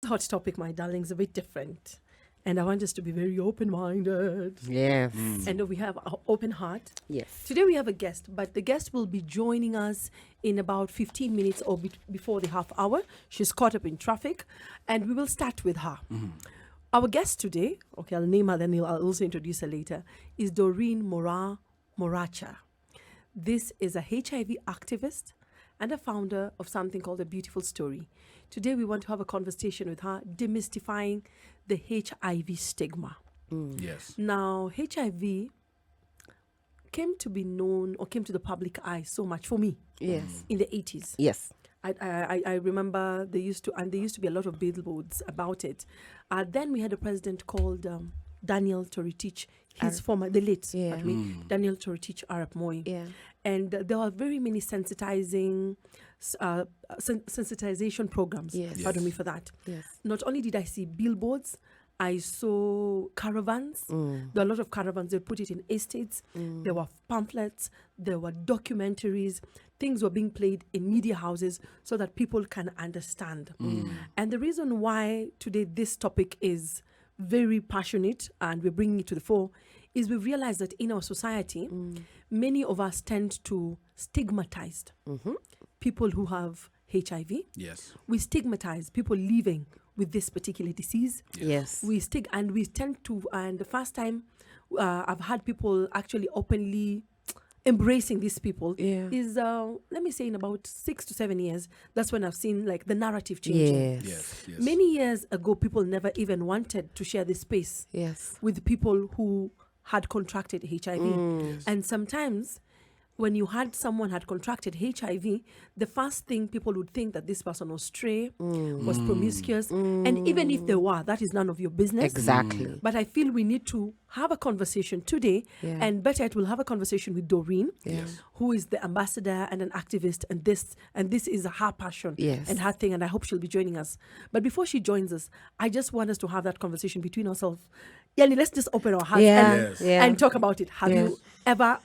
hot topic, my darlings, a bit different. And I want us to be very open-minded. Yes. And we have our open heart. Yes. Today we have a guest, but the guest will be joining us in about 15 minutes or before the half hour. She's caught up in traffic, and we will start with her. Our guest today, okay, I'll name her, then I'll also introduce her later, is Doreen Moraa Moracha. This is a HIV activist and a founder of something called A Beautiful Story. Today we want to have a conversation with her, demystifying the HIV stigma. Yes. Now, HIV came to be known or came to the public eye so much for me Yes. in the 80s. Yes. I remember there used to be a lot of billboards about it. Then we had a president called Daniel Toritich. He's the late, Daniel Toritich Arap Moi. Yeah. And there are very many sensitization programs. Yes. Pardon me for that. Yes. Not only did I see billboards, I saw caravans. There were a lot of caravans. They put it in estates. There were pamphlets. There were documentaries. Things were being played in media houses so that people can understand. And the reason why today this topic is very passionate and we're bringing it to the fore is we realize that in our society, many of us tend to stigmatize people who have HIV. Yes. We stigmatize people living with this particular disease. Yes. We tend to, and the first time I've had people actually openly embracing these people is, let me say, in about 6 to 7 years. That's when I've seen like the narrative changing. Yes. Yes. Many years ago, people never even wanted to share this space Yes. with people who had contracted HIV. And sometimes when you had someone had contracted HIV, the first thing people would think that this person was stray, was promiscuous. And even if they were, that is none of your business. Exactly. But I feel we need to have a conversation today, and better yet, we'll have a conversation with Doreen, who is the ambassador and an activist, and this is her passion and her thing, and I hope she'll be joining us. But before she joins us, I just want us to have that conversation between ourselves. Yani, let's just open our hearts and talk about it.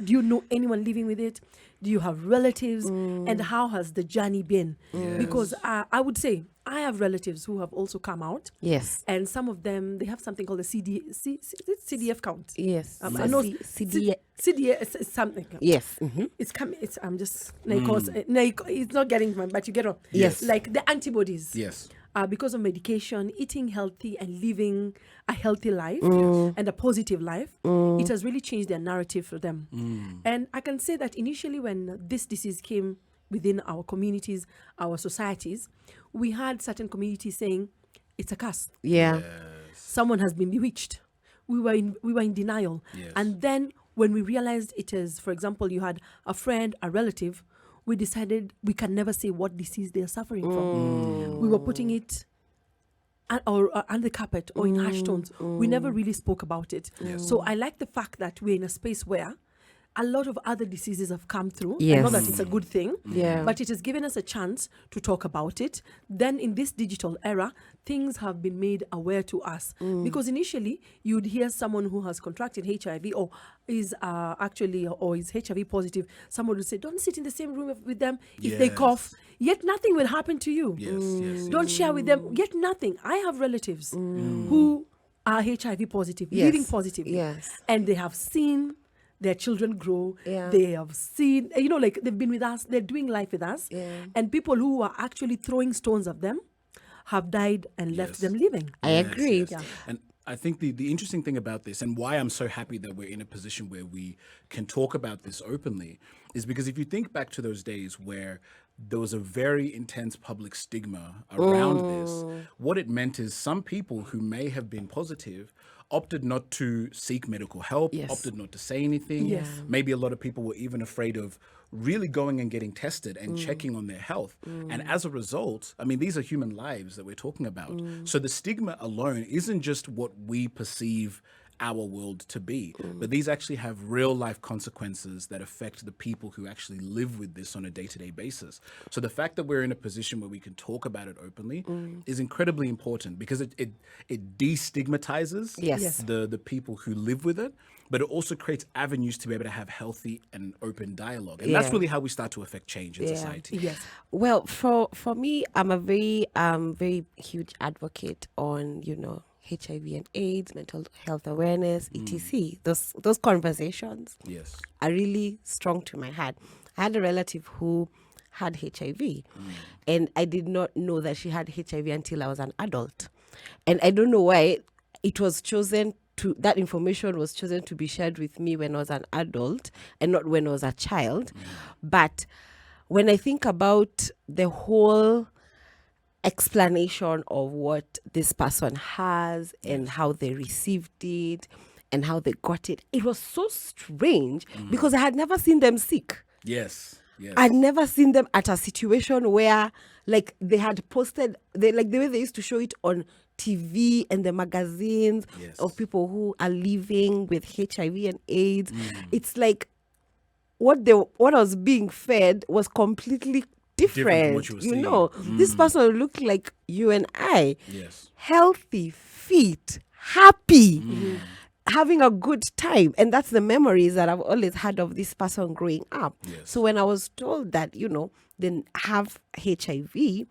Do you know anyone living with it? Do you have relatives? And how has the journey been? Because I would say I have relatives who have also come out. Yes. And some of them, they have something called a CDF count. Yes. I know CDF is something. Yes. It's coming. I'm just it's not getting my, but you get on. Yes. Like the antibodies. Yes. Because of medication, eating healthy and living a healthy life and a positive life, it has really changed their narrative for them. And I can say that initially when this disease came within our communities, our societies, we had certain communities saying, it's a curse. Yeah. Yes. Someone has been bewitched. We were in denial. Yes. And then when we realized it is, for example, you had a friend, a relative, we decided we can never say what disease they are suffering from. We were putting it under the carpet or in harsh tones. We never really spoke about it. Yes. So I like the fact that we're in a space where a lot of other diseases have come through. Yes. I know that it's a good thing, Yeah. but it has given us a chance to talk about it. Then in this digital era, things have been made aware to us. Because initially, you'd hear someone who has contracted HIV or is is HIV positive. Someone would say, don't sit in the same room with them if they Yes. cough. Yet nothing will happen to you. Yes. Don't share with them. Yet nothing. I have relatives who are HIV positive, Yes. living positively. Yes. And they have seen their children grow. Yeah. They have seen, like they've been with us, they're doing life with us. Yeah. And people who are actually throwing stones at them have died and left Yes. them living. I agree. Yes. Yeah. And I think the interesting thing about this and why I'm so happy that we're in a position where we can talk about this openly is because if you think back to those days where there was a very intense public stigma around this, what it meant is some people who may have been positive opted not to seek medical help, Yes. opted not to say anything. Yes. Maybe a lot of people were even afraid of really going and getting tested and checking on their health. And as a result, I mean, these are human lives that we're talking about. So the stigma alone isn't just what we perceive our world to be. But these actually have real life consequences that affect the people who actually live with this on a day-to-day basis. So the fact that we're in a position where we can talk about it openly is incredibly important because it destigmatizes Yes. the people who live with it. but it also creates avenues to be able to have healthy and open dialogue. And that's really how we start to affect change in society. Yes. Well, for me, I'm a very very huge advocate on, HIV and AIDS, mental health awareness, etc. Those conversations are really strong to my heart. I had a relative who had HIV, and I did not know that she had HIV until I was an adult. And I don't know why it was chosen that information was chosen to be shared with me when I was an adult and not when I was a child. But when I think about the whole explanation of what this person has and how they received it and how they got it, it was so strange because I had never seen them sick. Yes. I'd never seen them at a situation where, like, they had posted, the way they used to show it on TV and the magazines of people who are living with HIV and AIDS. It's like what I was being fed was completely different. From what you were This person looked like you and I. Yes. Healthy, fit, happy. Having a good time. And that's the memories that I've always had of this person growing up. So when I was told that, they have HIV,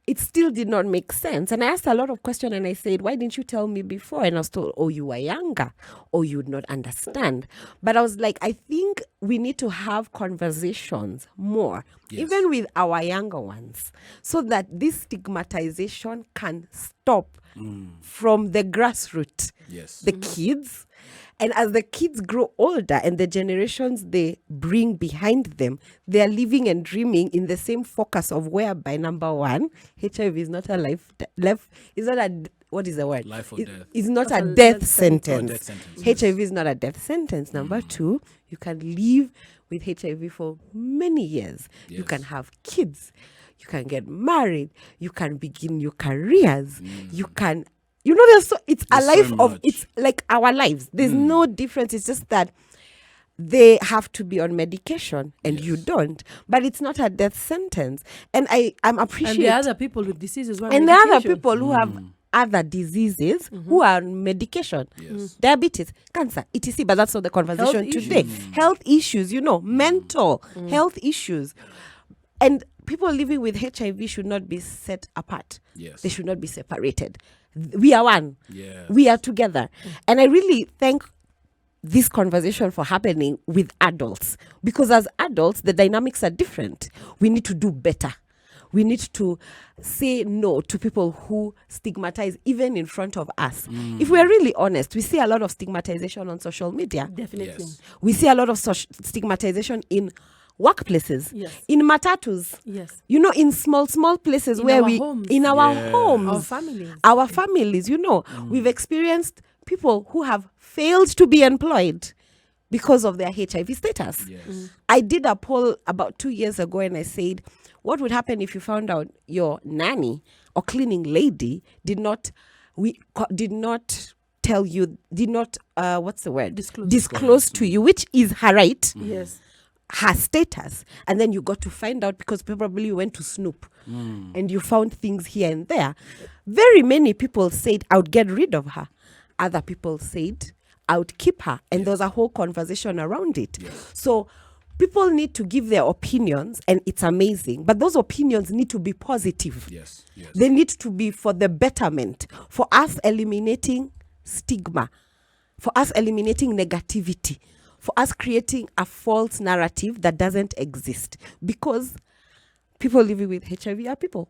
it still did not make sense. And I asked a lot of questions and I said, why didn't you tell me before? And I was told, oh, you were younger, or you would not understand. But I was like, I think we need to have conversations more, even with our younger ones, so that this stigmatization can stop from the grassroots, the kids. And as the kids grow older and the generations they bring behind them, they are living and dreaming in the same focus of whereby, number one, HIV is not a it's not a, what is the word? Life or death. It's not a death sentence. Death sentence. HIV is not a death sentence. Number two, you can live with HIV for many years. You can have kids. You can get married. You can begin your careers. You can, it's a life of, it's like our lives. There's no difference. It's just that they have to be on medication and you don't. But it's not a death sentence. And I'm appreciating. And the other people with diseases who are and the other people who have other diseases who are on medication, diabetes, cancer, etc. But that's not the conversation today. Health issues, mental health issues. And people living with HIV should not be set apart. They should not be separated. We are one. We are together. And I really thank this conversation for happening with adults, because as adults, the dynamics are different. We need to do better. We need to say no to people who stigmatize even in front of us. If we're really honest, we see a lot of stigmatization on social media. Definitely. We see a lot of stigmatization in workplaces, in matatus, in small places in where homes. in our homes, our families, we've experienced people who have failed to be employed because of their HIV status. I did a poll about 2 years ago and I said, what would happen if you found out your nanny or cleaning lady did not tell you, disclose to you, which is her right, her status, and then you got to find out because probably you went to snoop and you found things here and there. Very many people said, I would get rid of her. Other people said, I would keep her. And there was a whole conversation around it. So people need to give their opinions, and it's amazing. But those opinions need to be positive. They need to be for the betterment, for us eliminating stigma, for us eliminating negativity, for us creating a false narrative that doesn't exist. Because people living with HIV are people.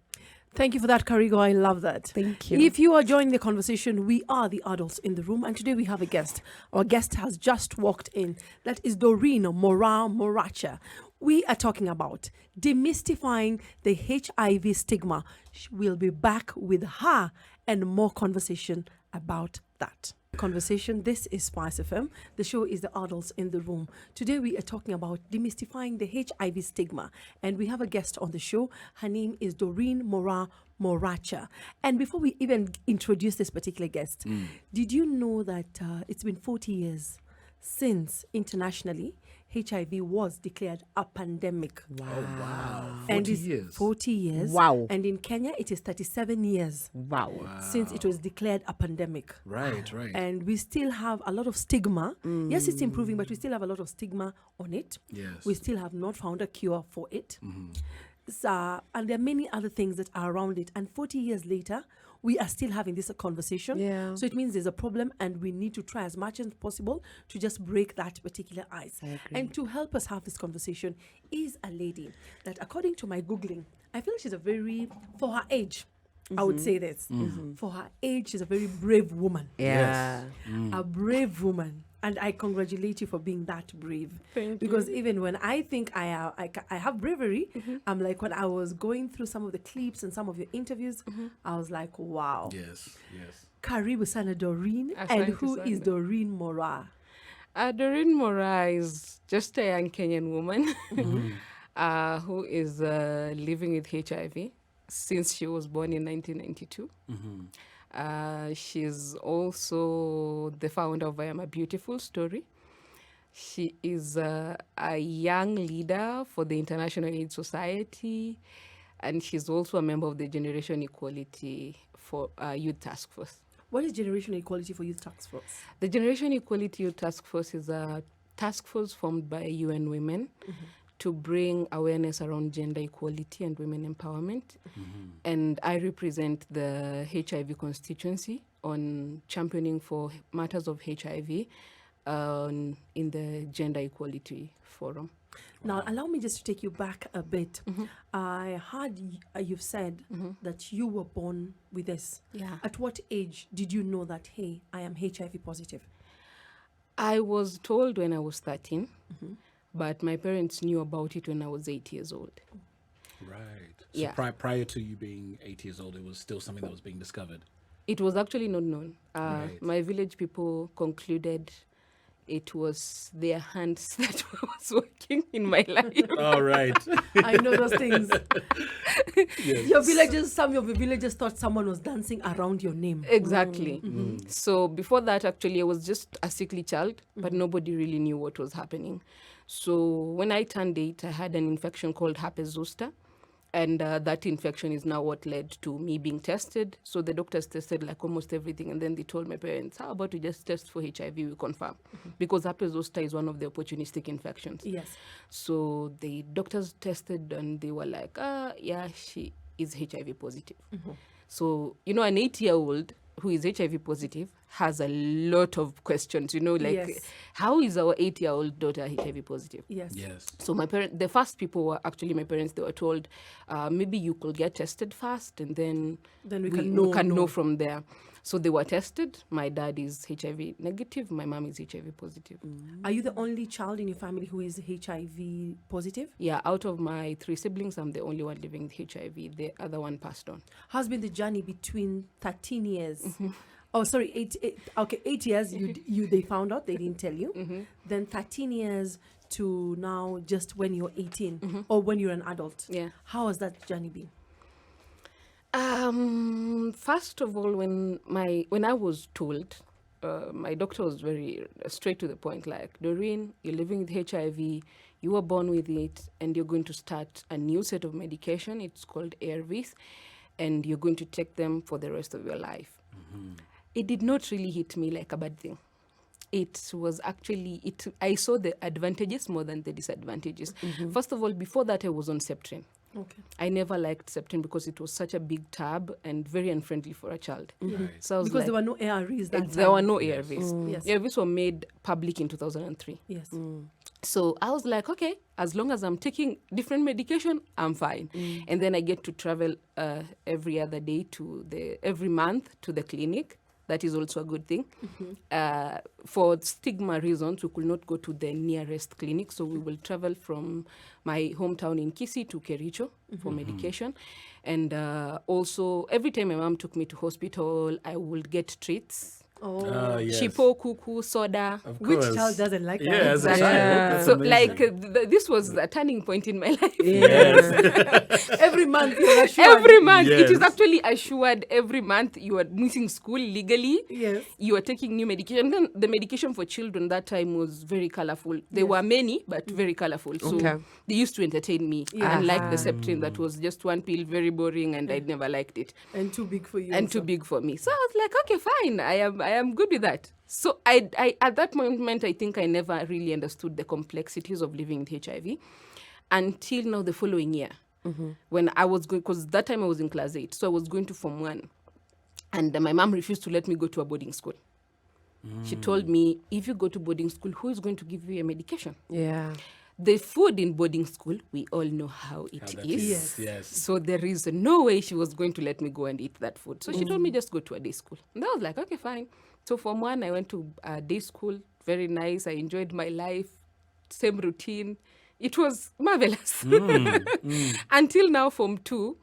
Thank you for that, Karigo. I love that. Thank you. If you are joining the conversation, we are the adults in the room, and today we have a guest. Our guest has just walked in. That is Doreen Moraa Moracha. We are talking about demystifying the HIV stigma. We'll be back with her and more conversation about that. Conversation. This is Spice FM. The show is the adults in the room. Today we are talking about demystifying the HIV stigma, and we have a guest on the show. Her name is Doreen Moraa Moracha. And before we even introduce this particular guest, did you know that it's been 40 years since internationally HIV was declared a pandemic. Wow. Oh, wow. 40 And it's years. 40 years. Wow. And in Kenya, it is 37 years. Wow. Since it was declared a pandemic. Right. And we still have a lot of stigma. Yes, it's improving, but we still have a lot of stigma on it. Yes. We still have not found a cure for it. And there are many other things that are around it. And 40 years later, we are still having this conversation. Yeah. So it means there's a problem, and we need to try as much as possible to just break that particular ice. I agree. And to help us have this conversation is a lady that, according to my Googling, I feel she's a very, for her age, I would say this. For her age, she's a very brave woman. Yeah. A brave woman. And I congratulate you for being that brave. Thank because even when I think I have bravery, I'm like, when I was going through some of the clips and some of your interviews, I was like, wow. Yes. Karibu sana Doreen. And Asante who is sana. Doreen Moraa? Doreen Moraa is just a young Kenyan woman who is living with HIV since she was born in 1992. She's also the founder of I Am a Beautiful Story. She is a young leader for the International AIDS Society, and she's also a member of the Generation Equality for Youth Task Force. What is Generation Equality for Youth Task Force? The Generation Equality Youth Task Force is a task force formed by UN Women to bring awareness around gender equality and women empowerment. And I represent the HIV constituency on championing for matters of HIV in the Gender Equality Forum. Now, allow me just to take you back a bit. I heard you've said that you were born with this. Yeah. At what age did you know that, hey, I am HIV positive? I was told when I was 13, but my parents knew about it when I was 8 years old. Right. So Yeah. prior to you being 8 years old, it was still something that was being discovered. It was actually not known. Right. My village people concluded it was their hands that was working in my life. All right. I know those things. Yes. Your villagers, some of your villagers thought someone was dancing around your name. Exactly. So before that, actually, I was just a sickly child, but nobody really knew what was happening. So when I turned 8, I had an infection called herpes zoster. And that infection is now what led to me being tested. So the doctors tested like almost everything. And then they told my parents, how about we just test for HIV, we confirm. Because herpes zoster is one of the opportunistic infections. Yes. So the doctors tested and they were like, yeah, she is HIV positive. So, you know, an 8-year-old who is HIV positive has a lot of questions, you know, like, Yes. how is our 8-year-old daughter HIV positive? Yes. Yes. So my parents, the first people were actually my parents. They were told, maybe you could get tested first, and then we we can know. know from there. So they were tested. My dad is HIV negative. My mom is HIV positive. Are you the only child in your family who is HIV positive? Yeah, out of my 3 siblings, I'm the only one living with HIV. The other one passed on. How's been the journey between 13 years? Oh, sorry, 8 years. They found out, they didn't tell you. Then 13 years to now, just when you're 18 or when you're an adult. Yeah. How has that journey been? First of all, when I was told, my doctor was very straight to the point, like, Doreen, you're living with HIV, you were born with it, and you're going to start a new set of medication. It's called ARVs, and you're going to take them for the rest of your life. It did not really hit me like a bad thing. It was actually, I saw the advantages more than the disadvantages. First of all, before that, I was on Septrin. Okay. I never liked Septrin because it was such a big tab and very unfriendly for a child. Right. So I was Because like, there were no ARVs that there time. were no ARVs. Yes. ARVs were made public in 2003. Yes. So I was like, okay, as long as I'm taking different medication, I'm fine. And then I get to travel every other day every month to the clinic. That is also a good thing. For stigma reasons, we could not go to the nearest clinic, so we will travel from my hometown in Kisii to Kericho for medication. And also, every time my mom took me to hospital, I would get treats. Yes. Chipo, kuku, soda. Of Which course. child doesn't like that? Yeah, as a Exactly. child. That's So, amazing. like, this was a turning point in my life. Yes. Every month you're assured. Every month. It is Yes. actually assured every month you are missing school legally. Yes. You are taking new medication. Then the medication for children that time was very colorful. There were many, but very colorful. So they used to entertain me. Unlike the Septrin that was just one pill, very boring, and I never liked it. And too big for you. And too big for me. So I was like, okay, fine. I am good with that. So I at that moment, I think I never really understood the complexities of living with HIV until now the following year. When I was going, because that time I was in class 8, so I was going to Form 1. And my mom refused to let me go to a boarding school. She told me, if you go to boarding school, who is going to give you a medication? Yeah. The food in boarding school, we all know how it is. Yes. So there is no way she was going to let me go and eat that food. So she told me just go to a day school. And I was like, okay, fine. So Form 1, I went to a day school. Very nice. I enjoyed my life. Same routine. It was marvelous. Until now, Form 2,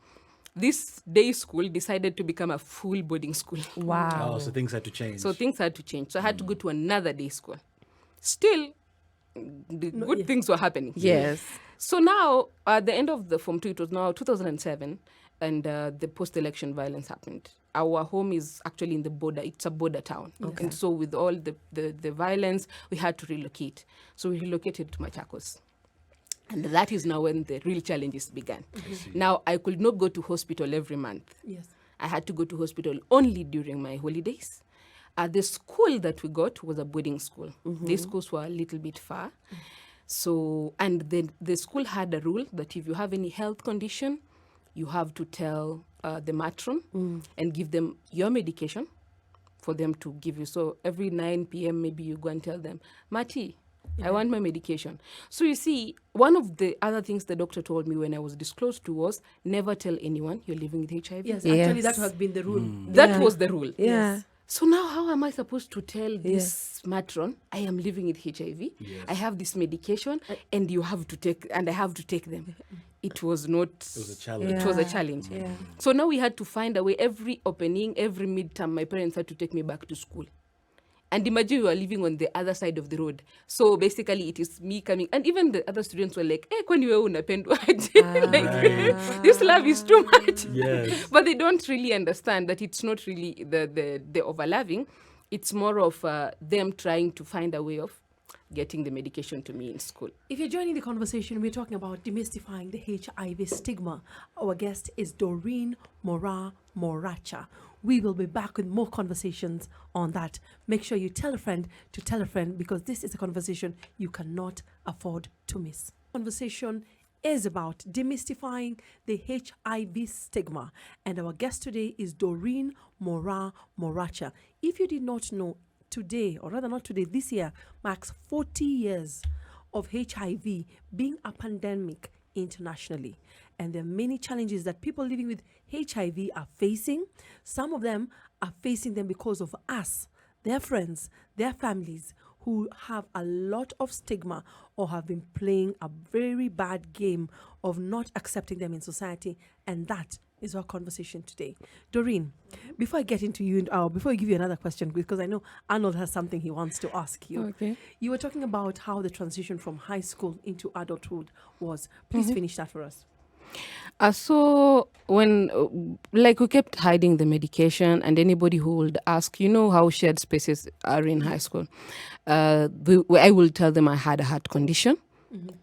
this day school decided to become a full boarding school. Wow. Oh, so things had to change. So things had to change. So I had to go to another day school. Still, the good things were happening. Yes. So now, at the end of the Form 2, it was now 2007, and the post-election violence happened. Our home is actually in the border. It's a border town. Okay. And so with all the violence, we had to relocate. So we relocated to Machakos. And that is now when the real challenges began. Now, I could not go to hospital every month. Yes. I had to go to hospital only during my holidays. The school that we got was a boarding school. These schools were a little bit far. So, and the school had a rule that if you have any health condition, you have to tell the matron and give them your medication for them to give you. So every 9 p.m. maybe you go and tell them, Mati, I want my medication. So you see, one of the other things the doctor told me when I was disclosed to was never tell anyone you're living with HIV. Yes, actually that has been the rule. That was the rule. Yeah. So now how am I supposed to tell this matron I am living with HIV? Yes. I have this medication and you have to take, and I have to take them. It was not... It was a challenge. It was a challenge. Yeah. So now we had to find a way. Every opening, every midterm, my parents had to take me back to school. And imagine you are living on the other side of the road. So basically it is me coming. And even the other students were like, kwani wewe unapendwaje? Like, this love is too much. Yes. But they don't really understand that it's not really the overloving. It's more of them trying to find a way of getting the medication to me in school. If you're joining the conversation, we're talking about demystifying the HIV stigma. Our guest is Doreen Moraa Moracha. We will be back with more conversations on that. Make sure you tell a friend to tell a friend, because this is a conversation you cannot afford to miss. Conversation is about demystifying the HIV stigma. And our guest today is Doreen Moraa Moracha. If you did not know, today, or rather not today, this year marks 40 years of HIV being a pandemic internationally. And there are many challenges that people living with HIV are facing. Some of them are facing them because of us, their friends, their families, who have a lot of stigma or have been playing a very bad game of not accepting them in society. And that is our conversation today. Doreen, before I get into you, before I give you another question, because I know Arnold has something he wants to ask you. Okay. You were talking about how the transition from high school into adulthood was. Please finish that for us. So when, we kept hiding the medication, and anybody who would ask, how shared spaces are in high school, I will tell them I had a heart condition.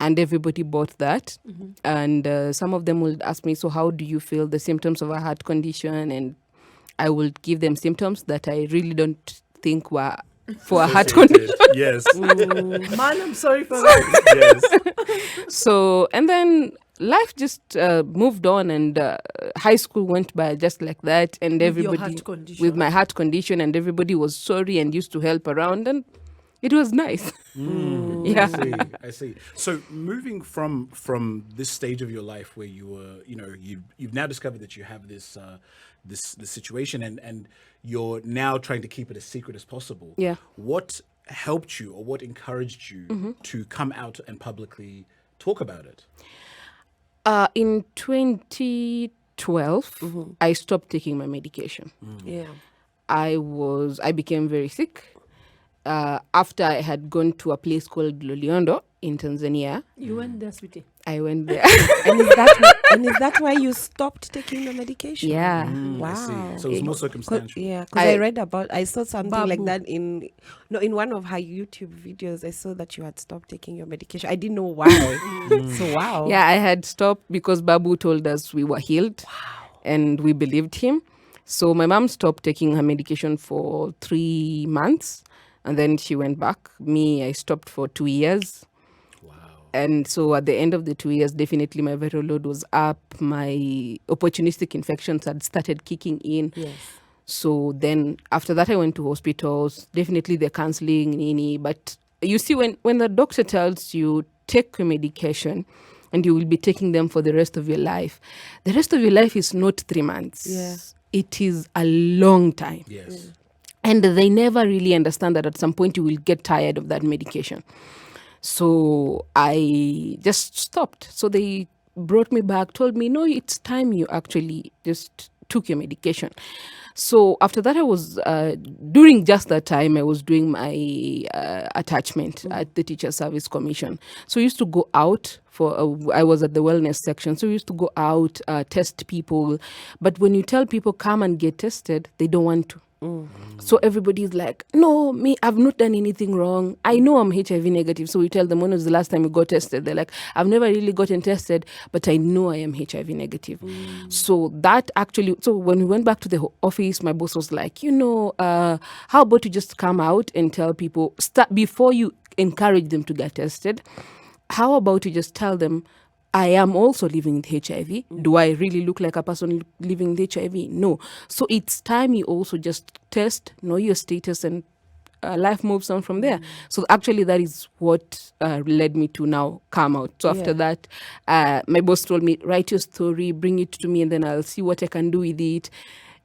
And everybody bought that. And some of them would ask me, so how do you feel the symptoms of a heart condition? And I would give them symptoms that I really don't think were for a heart condition. Yes. Man, I'm sorry for that. Yes. So, and then life just moved on, and high school went by just like that. And With your everybody, heart condition. with my heart condition, and everybody was sorry and used to help around. And it was nice. Yeah. I see. So moving from this stage of your life where you were, you've now discovered that you have this this situation, and you're now trying to keep it as secret as possible. Yeah. What helped you, or what encouraged you to come out and publicly talk about it? In 2012, I stopped taking my medication. Yeah. I became very sick. After I had gone to a place called Loliondo in Tanzania. You went there, sweetie? I went there. and is that why you stopped taking the medication? Yeah. Wow. I see. So it's more circumstantial. Yeah, because I saw something like that in one of her YouTube videos. I saw that you had stopped taking your medication. I didn't know why. So wow. Yeah, I had stopped because Babu told us we were healed. Wow. And we believed him. So my mom stopped taking her medication for 3 months. And then she went back. Me, I stopped for 2 years. Wow. And so at the end of the 2 years, definitely my viral load was up. My opportunistic infections had started kicking in. Yes. So then after that, I went to hospitals. Definitely the counseling, but you see, when the doctor tells you take your medication and you will be taking them for the rest of your life, the rest of your life is not 3 months. Yeah. It is a long time. Yes. Yeah. And they never really understand that at some point you will get tired of that medication. So I just stopped. So they brought me back, told me, no, it's time you actually just took your medication. So after that, I was, during just that time, I was doing my attachment at the Teacher Service Commission. So we used to go out I was at the wellness section. So we used to go out, test people. But when you tell people come and get tested, they don't want to. So everybody's like, no, I've not done anything wrong. I know I'm HIV negative. So we tell them, when was the last time you got tested? They're like, I've never really gotten tested, but I know I am HIV negative. So that actually, so when we went back to the office, my boss was like, how about you just come out and tell people, before you encourage them to get tested, how about you just tell them, I am also living with HIV. Do I really look like a person living with HIV? No. So it's time you also just test, know your status, and life moves on from there. So actually that is what led me to now come out. So after that, my boss told me, write your story, bring it to me, and then I'll see what I can do with it.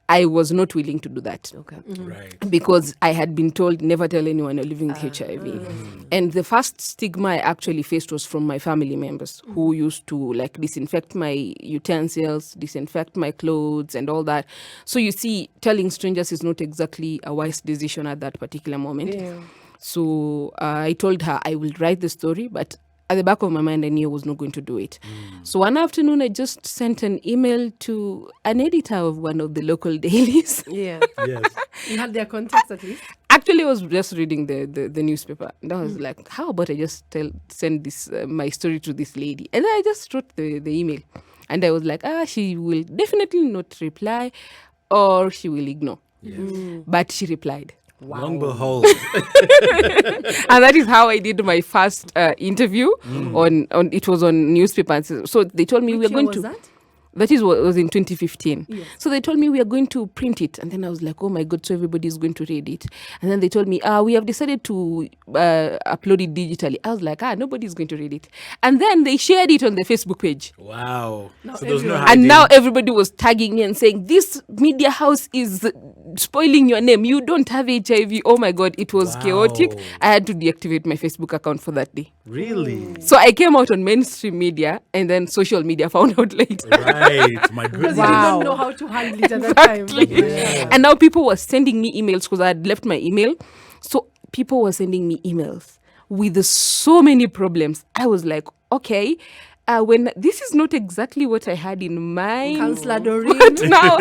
I was not willing to do that. Okay. Right. Because I had been told never tell anyone you're living with HIV. And the first stigma I actually faced was from my family members who used to disinfect my utensils, disinfect my clothes and all that. So you see, telling strangers is not exactly a wise decision at that particular moment. Yeah. So I told her I will write the story, but at the back of my mind, I knew I was not going to do it. So one afternoon, I just sent an email to an editor of one of the local dailies. Yeah. Yes. You had their contacts at least? Actually, I was just reading the newspaper. And I was like, how about I just send this my story to this lady? And then I just wrote the email. And I was like, she will definitely not reply or she will ignore. Yes. But she replied. Wow. Long behold. And that is how I did my first interview on it was on newspaper. So they told me Which we are going year to. was that? That is what was in 2015. Yes. So they told me we are going to print it. And then I was like, oh my God, so everybody is going to read it. And then they told me, we have decided to upload it digitally. I was like, nobody's going to read it. And then they shared it on the Facebook page. Wow. Now So there was no everyone- hiding. And now everybody was tagging me and saying, this media house is spoiling your name. You don't have HIV. Oh my God, it was chaotic. Wow. I had to deactivate my Facebook account for that day. Really? So I came out on mainstream media and then social media found out later. Right. My Because goodness. you Wow. didn't know how to handle it at that time. Exactly. Yeah. And now people were sending me emails because I had left my email. So people were sending me emails with so many problems. I was like, okay, when this is not exactly what I had in mind. Counselor Doreen. But now,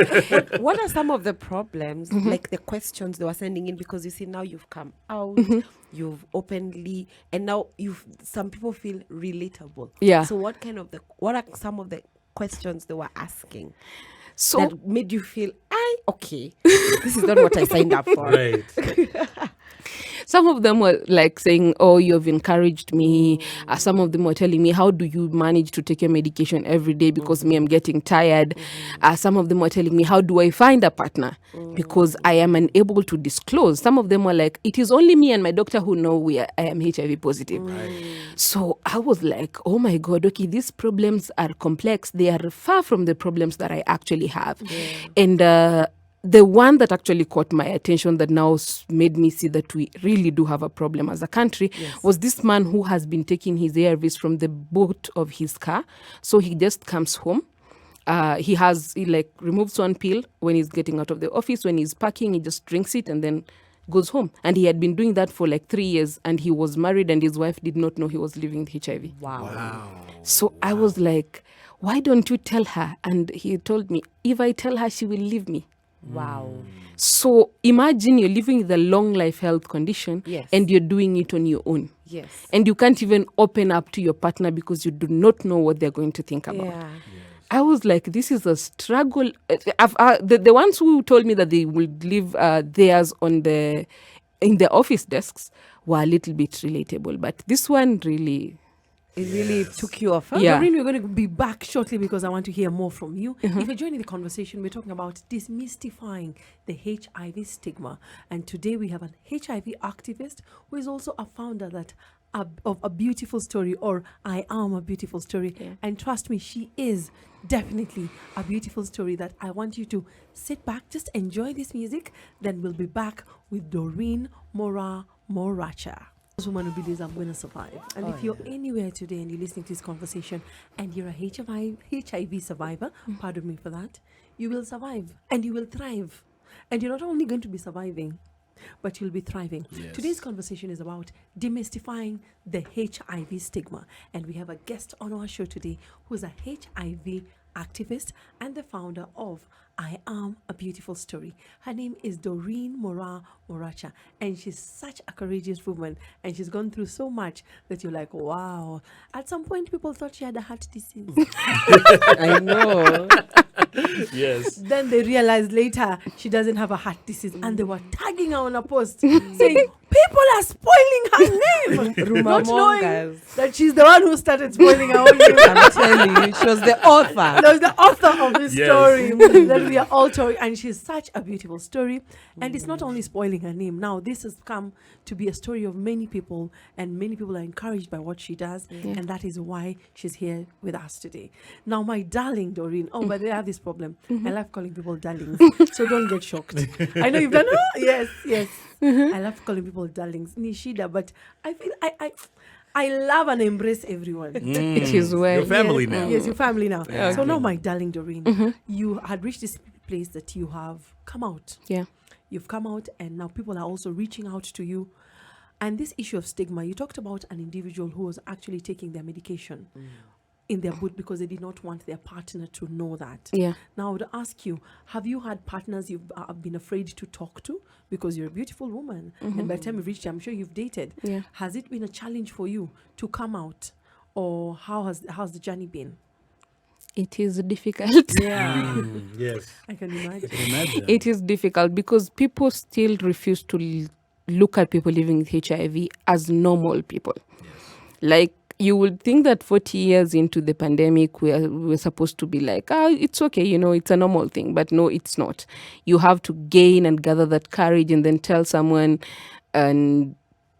What are some of the problems, like the questions they were sending in? Because you see, now you've come out, you've openly, and now some people feel relatable. Yeah. So what are some of the questions they were asking so that made you feel, okay, this is not what I signed up for? Right. some of them were like saying, oh, you've encouraged me. Some of them were telling me, how do you manage to take your medication every day? Because me, I'm getting tired. Some of them were telling me, how do I find a partner? Because I am unable to disclose. Some of them were like, it is only me and my doctor who know I am HIV positive. So I was like, oh my God, okay, these problems are complex. They are far from the problems that I actually have. And the one that actually caught my attention that now made me see that we really do have a problem as a country was this man who has been taking his ARVs from the boot of his car. So he just comes home he removes one pill when he's getting out of the office. When he's packing, he just drinks it and then goes home. And he had been doing that for like 3 years, and he was married, and his wife did not know he was living with HIV. Wow. So I was like, why don't you tell her? And he told me, if I tell her, she will leave me. Wow. So imagine you're living with a long life health condition, Yes. and you're doing it on your own. Yes. And you can't even open up to your partner because you do not know what they're going to think about. Yeah. I was like, this is a struggle. The ones who told me that they would leave theirs in the office desks were a little bit relatable. But this one really... It really took you off, huh? Yeah. Doreen, we're going to be back shortly because I want to hear more from you. If you're joining the conversation, we're talking about demystifying the HIV stigma. And today we have an HIV activist who is also a founder of A Beautiful Story, or I Am a Beautiful Story. Yeah. And trust me, she is definitely a beautiful story that I want you to sit back, just enjoy this music. Then we'll be back with Doreen Moraa Moracha. Woman who believes I'm going to survive. And if you're anywhere today and you're listening to this conversation and you're a HIV survivor, pardon me for that, you will survive and you will thrive. And you're not only going to be surviving, but you'll be thriving. Yes. Today's conversation is about demystifying the HIV stigma. And we have a guest on our show today who's a HIV activist and the founder of I Am a Beautiful Story. Her name is Doreen Moraa Moracha, and she's such a courageous woman, and she's gone through so much that you're like, wow. At some point, people thought she had a heart disease. I know. Yes. Then they realized later she doesn't have a heart disease, and they were tagging her on a post saying, people are spoiling her name. Rumor Not knowing mongers. that she's the one who started spoiling her own name. I'm telling you, she was the author. There's the author of this Yes. story that we are all telling, and she's such a beautiful story. And it's not only spoiling her name. Now, this has come to be a story of many people, and many people are encouraged by what she does, and that is why she's here with us today. Now, my darling Doreen, but they have this problem. I love calling people darlings, so don't get shocked. I know you've done, yes. I love calling people darlings, Nishida, but I feel I love and embrace everyone. It is well. Your family now. Yes, your family now. Yeah. So now, my darling Doreen, you had reached this place that you have come out. Yeah. You've come out, and now people are also reaching out to you. And this issue of stigma, you talked about an individual who was actually taking their medication in their boot because they did not want their partner to know that. Yeah. Now, I would ask you, have you had partners you've been afraid to talk to because you're a beautiful woman? And by the time you've reached, I'm sure you've dated. Yeah. Has it been a challenge for you to come out, or how's the journey been? It is difficult. Yeah, Yes. I can imagine. Imagine. It is difficult because people still refuse to look at people living with HIV as normal people. Like, you would think that 40 years into the pandemic, we're supposed to be like, it's okay, it's a normal thing. But no, it's not. You have to gain and gather that courage and then tell someone, and,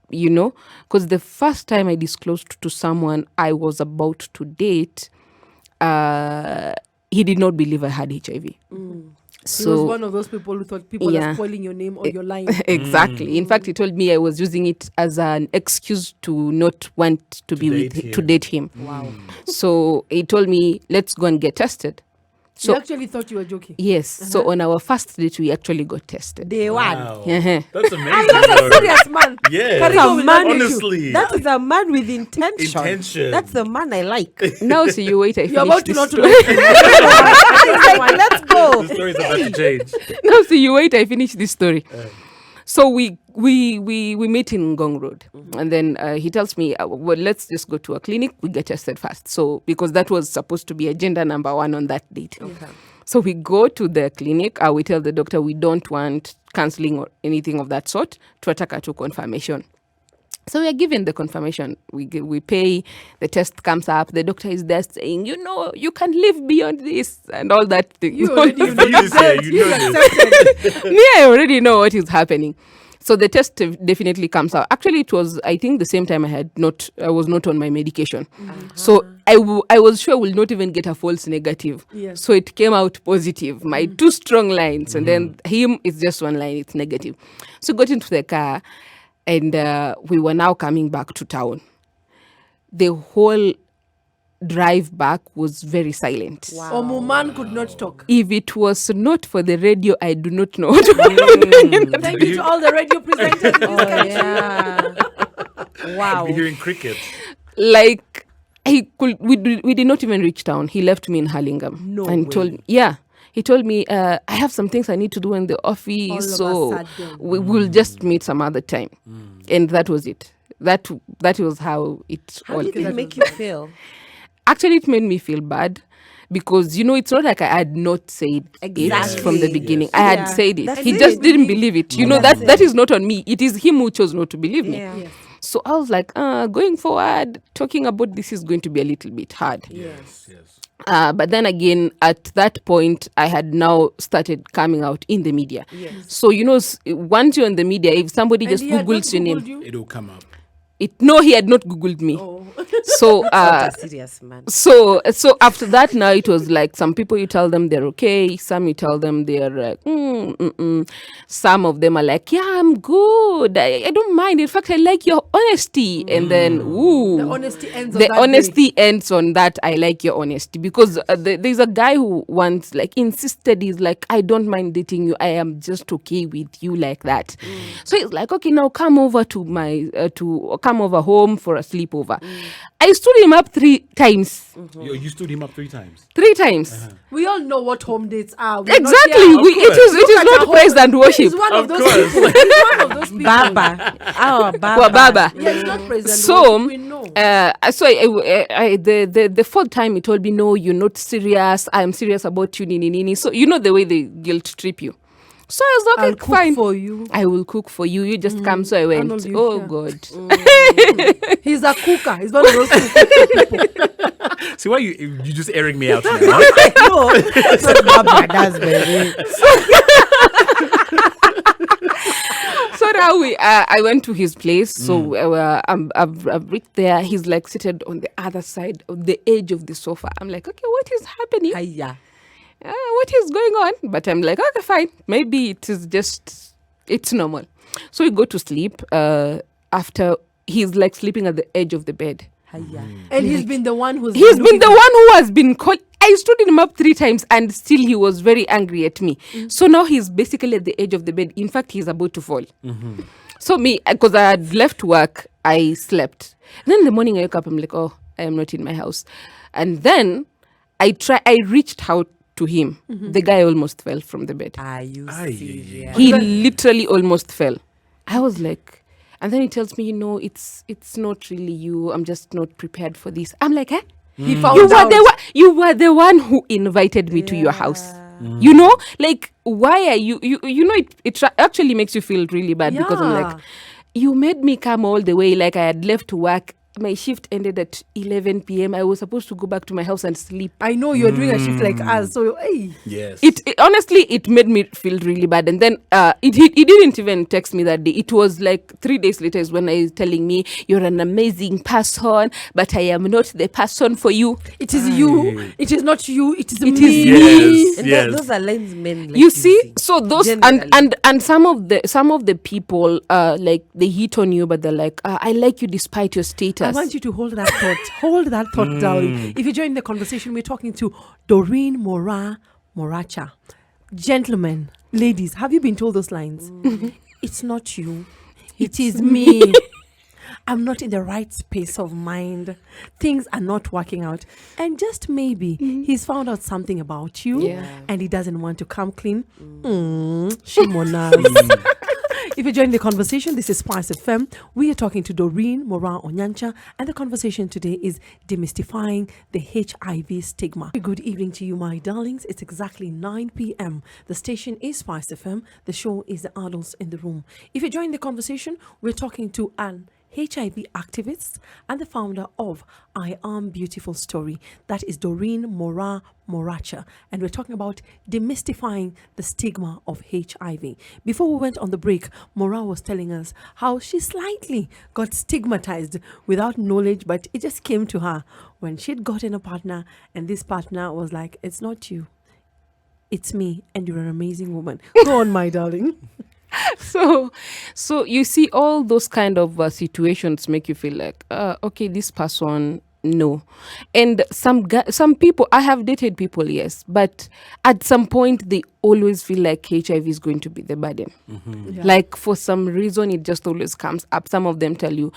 because the first time I disclosed to someone I was about to date, he did not believe I had HIV. He was one of those people who thought people are spoiling your name or you're lying. Exactly. In fact, he told me I was using it as an excuse to not want to date him. Wow. So he told me, let's go and get tested. So You actually thought you were joking. yes. So on our first date, we actually got tested. Day one. Wow. Uh-huh. That's amazing. That's a Doreen. serious man. Yeah. Karigo will not date you. Honestly. That is a man with intention. Intention. That's the man I like. Now, so you wait. I You're finish about to this not to story. It's like, let's go. The story's about to change. Now, so you wait. I finish this story. So we meet in Ngong Road, and then he tells me, well, let's just go to a clinic. We get tested first. So because that was supposed to be agenda number 1 on that date. Okay. So we go to the clinic. We tell the doctor we don't want counseling or anything of that sort. Tuataka to confirmation. So we are given the confirmation. We pay. The test comes up. The doctor is there saying, you can live beyond this and all that thing. You already You know this. Me, I already know what is happening. So the test definitely comes out. Actually, it was, I think, the same time I was not on my medication. So I was sure I will not even get a false negative. Yes. So it came out positive. My 2 strong lines, and then him is just 1 line. It's negative. So got into the car, and we were now coming back to town. The whole drive back was very silent. Wow. Omuman could not talk. If it was not for the radio, I do not know what would be doing. Thank you to all the radio presenters in this country. Yeah. Wow. I'd be hearing cricket. Like, we did not even reach town. He left me in Hurlingham. No and way. He told me, I have some things I need to do in the office, so we'll just meet some other time. And that was it. That was how it How all did came. it make you feel? Actually, it made me feel bad because, it's not like I had not said it from the beginning. I had said it. He just didn't believe it. That is not on me. It is him who chose not to believe me. Yeah. So I was like, going forward, talking about this is going to be a little bit hard. Yes. But then again, at that point, I had now started coming out in the media. Yes. So, once you're in the media, if somebody just he had Googles your not name, Googled you? It'll come up. no, he had not Googled me. Oh. So, Not a serious man. so after that, now it was like some people you tell them they're okay, some you tell them they're like, some of them are like, yeah, I'm good, I don't mind. In fact, I like your honesty. And then, The honesty ends on that honesty ends on that. I like your honesty because there's a guy who once insisted. He's like, I don't mind dating you. I am just okay with you like that. So he's like, okay, now come over to my come over home for a sleepover. I stood him up 3 times. You stood him up 3 times. 3 times. We all know what home dates are. We're Exactly. not here. It is not praise and worship. He's one of Of those course. people. He's one of those people. Baba. Oh, Baba. Well, Baba. Yeah, it's not praise and So, worship. We know. the 4th time he told me, no, you're not serious. I'm serious about you, nini. So, the way they guilt trip you. So I was like, I'll okay, cook fine. for you. I will cook for you. You just come. So I went, Arnold, you oh here. God. He's a cooker. He's one of those people. See, why you just airing me out now? No, that's what Baba does, baby. So now I went to his place. So I've reached there. He's like seated on the other side of the edge of the sofa. I'm like, okay, what is happening? Hiya. What is going on? But I'm like, okay, fine. Maybe it is just, it's normal. So we go to sleep after he's like sleeping at the edge of the bed. Hiya. And he's been the one who's He's been the one who has been called. I stood him up 3 times and still he was very angry at me. So now he's basically at the edge of the bed. In fact, he's about to fall. So me, because I had left work, I slept. Then in the morning I woke up, I'm like, oh, I am not in my house. And then I reached out to him. The guy almost fell from the bed. Are you serious? He literally almost fell. I was like, and then he tells me, it's not really you. I'm just not prepared for this. I'm like, eh? He found out. You were the one who invited me to your house. Like, why are you? It actually makes you feel really bad because I'm like, you made me come all the way. Like I had left work. My shift ended at 11 p.m. I was supposed to go back to my house and sleep. I know you're doing a shift like us, so hey. Yes. It honestly, it made me feel really bad. And then he didn't even text me that day. It was like 3 days later is when he's telling me, you're an amazing person, but I am not the person for you. It is you. It is not you. It is me. Yes. And Yes. those are lines men like You see, using. so those Generally. and some of the people like they hit on you, but they're like, I like you despite your status. I want you to hold that thought. Hold that thought down. If you join the conversation, we're talking to Doreen Moraa Moracha. Gentlemen, ladies, have you been told those lines? It's not you. It is me. I'm not in the right space of mind. Things are not working out. And just maybe he's found out something about you and he doesn't want to come clean. Shame on us. If you join the conversation, this is Spice FM. We are talking to Doreen Moraa Moracha, and the conversation today is demystifying the HIV stigma. Good evening to you, my darlings. It's exactly 9 p.m. The station is Spice FM. The show is The Adults in the Room. If you join the conversation, we're talking to an HIV activist and the founder of I Am Beautiful Story. That is Doreen Moraa Moracha. And we're talking about demystifying the stigma of HIV. Before we went on the break, Mora was telling us how she slightly got stigmatized without knowledge, but it just came to her when she'd gotten a partner and this partner was like, it's not you, it's me, and you're an amazing woman. Go on, my darling. So you see all those kind of situations make you feel like, okay, this person no. And some people, I have dated people, yes, but at some point they always feel like HIV is going to be the burden. Like for some reason it just always comes up. Some of them tell you,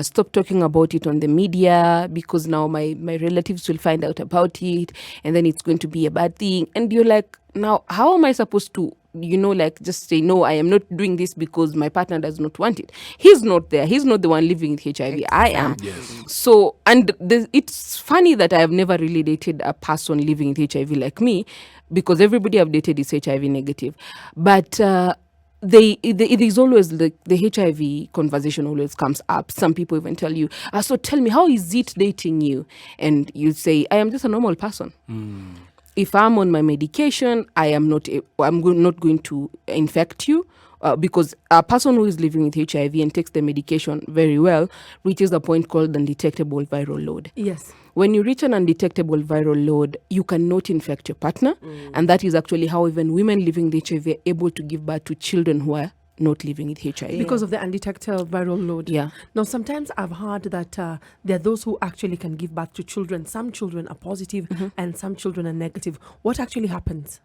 stop talking about it on the media because now my relatives will find out about it and then it's going to be a bad thing. And you're like, now how am I supposed to, like just say, no, I am not doing this because my partner does not want it. He's not there. He's not the one living with HIV. Exactly. I am. Yes. So, and it's funny that I have never really dated a person living with HIV like me, because everybody I've dated is HIV negative. But it is always the HIV conversation always comes up. Some people even tell you, so tell me, how is it dating you? And you say, I am just a normal person. If I'm on my medication, I'm not going to infect you, because a person who is living with HIV and takes the medication very well reaches a point called undetectable viral load. Yes. When you reach an undetectable viral load, you cannot infect your partner. And that is actually how even women living with HIV are able to give birth to children who are not living with HIV. Because of the undetectable viral load. Yeah. Now, sometimes I've heard that there are those who actually can give birth to children. Some children are positive and some children are negative. What actually happens?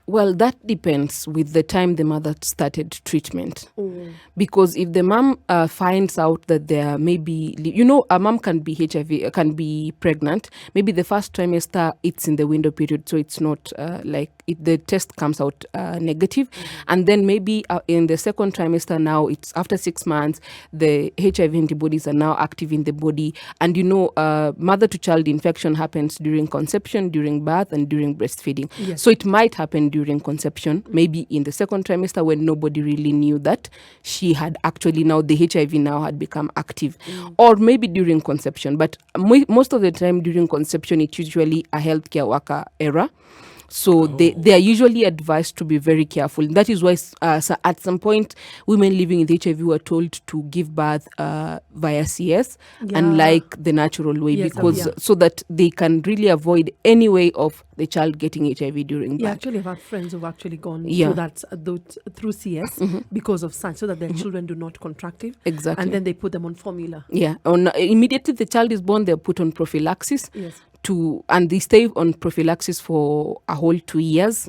Well, that depends with the time the mother started treatment. Because if the mom finds out that there may be, a mom can be HIV, can be pregnant. Maybe the first trimester, it's in the window period, so it's not the test comes out negative. And then maybe in the second trimester now, it's after 6 months, the HIV antibodies are now active in the body. And mother-to-child infection happens during conception, during birth, and during breastfeeding. Yes. So it might happen during conception, maybe in the second trimester when nobody really knew that she had actually now, the HIV now had become active. Or maybe during conception. But most of the time during conception, it's usually a healthcare worker error. So they are usually advised to be very careful. That is why at some point, women living with HIV were told to give birth via CS, unlike the natural way, because so that they can really avoid any way of the child getting HIV during birth. Yeah, actually, I've had friends who've actually gone through that through CS because of so that their children do not contract it. Exactly. And then they put them on formula. Yeah. Immediately the child is born, they're put on prophylaxis. Yes. And they stay on prophylaxis for a whole 2 years.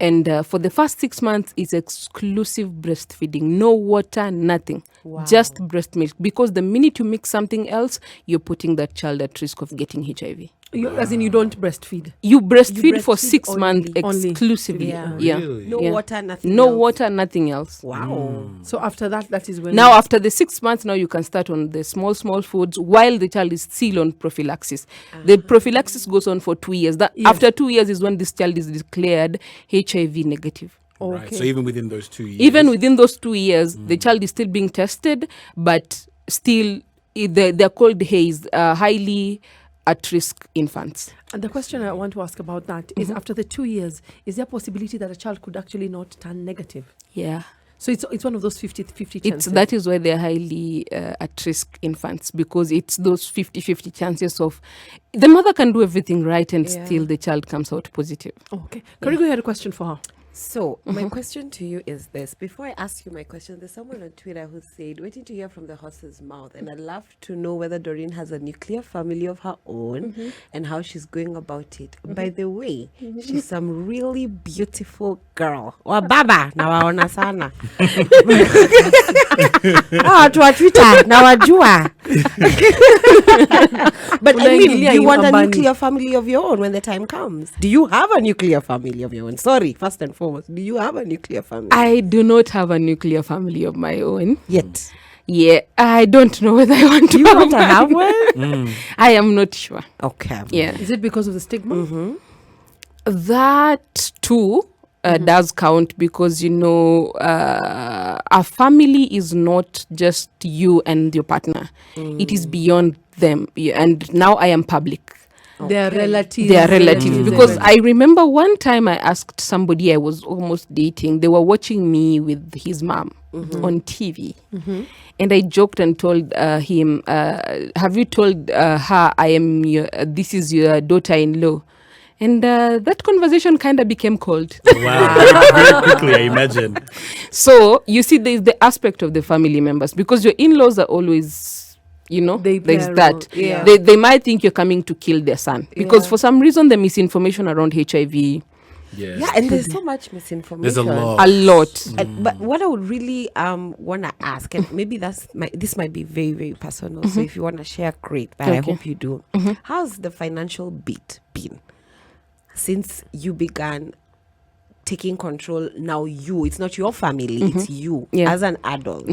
And for the first 6 months, it's exclusive breastfeeding. No water, nothing. Wow. Just breast milk. Because the minute you mix something else, you're putting that child at risk of getting HIV. As in you don't breastfeed? You breastfeed for 6 months exclusively. Really? No water, nothing No else. water, nothing else. Wow. So after that is when... Now, after the 6 months, now you can start on the small foods while the child is still on prophylaxis. The prophylaxis goes on for 2 years. After 2 years is when this child is declared HIV negative. Okay. Right. So even within those 2 years? Even within those 2 years, the child is still being tested, but still they're called HAIs, highly at-risk infants. And the question I want to ask about that is, after the 2 years, is there a possibility that a child could actually not turn negative? Yeah. So it's one of those 50-50 chances. That is why they're highly at-risk infants, because it's those 50-50 chances of the mother can do everything right and still the child comes out positive. Okay. Karigo had a question for her. So my question to you is this. Before I ask you my question, there's someone on Twitter who said, waiting to hear from the horse's mouth. And I'd love to know whether Doreen has a nuclear family of her own and how she's going about it. By the way, she's some really beautiful girl. Wa baba na waona sana. Watu wa Twitter na wajua. But I mean, do you want a nuclear family of your own when the time comes? Do you have a nuclear family of your own? Sorry, first and foremost, do you have a nuclear family? I do not have a nuclear family of my own. Yet. Yeah, I don't know whether I want to Do you want to have one? I am not sure. Okay. Yeah. Is it because of the stigma? That too does count, because, a family is not just you and your partner. It is beyond them. And now I am public. They are relatives. They are relatives. Because I remember one time I asked somebody I was almost dating, they were watching me with his mom on TV. And I joked and told him, have you told her this is your daughter-in-law? And that conversation kind of became cold. Wow. Very quickly, I imagine. So, you see, there's the aspect of the family members, because your in-laws are always there's play a that. role. Yeah. They might think you're coming to kill their son because for some reason the misinformation around HIV. Yes. Yeah, and there's so much misinformation. There's a lot. A lot. But what I would really want to ask, and maybe this might be very, very personal. So if you want to share, great. But I hope you do. How's the financial bit been since you began taking control? Now it's not your family, it's you as an adult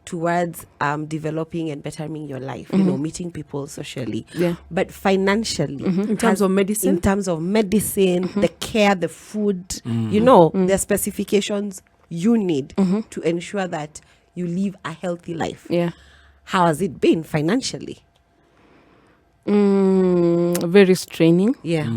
towards developing and bettering your life. Meeting people socially, but financially, in terms of medicine, the care, the food, the specifications you need to ensure that you live a healthy life. Yeah. How has it been financially? Very straining. Yeah.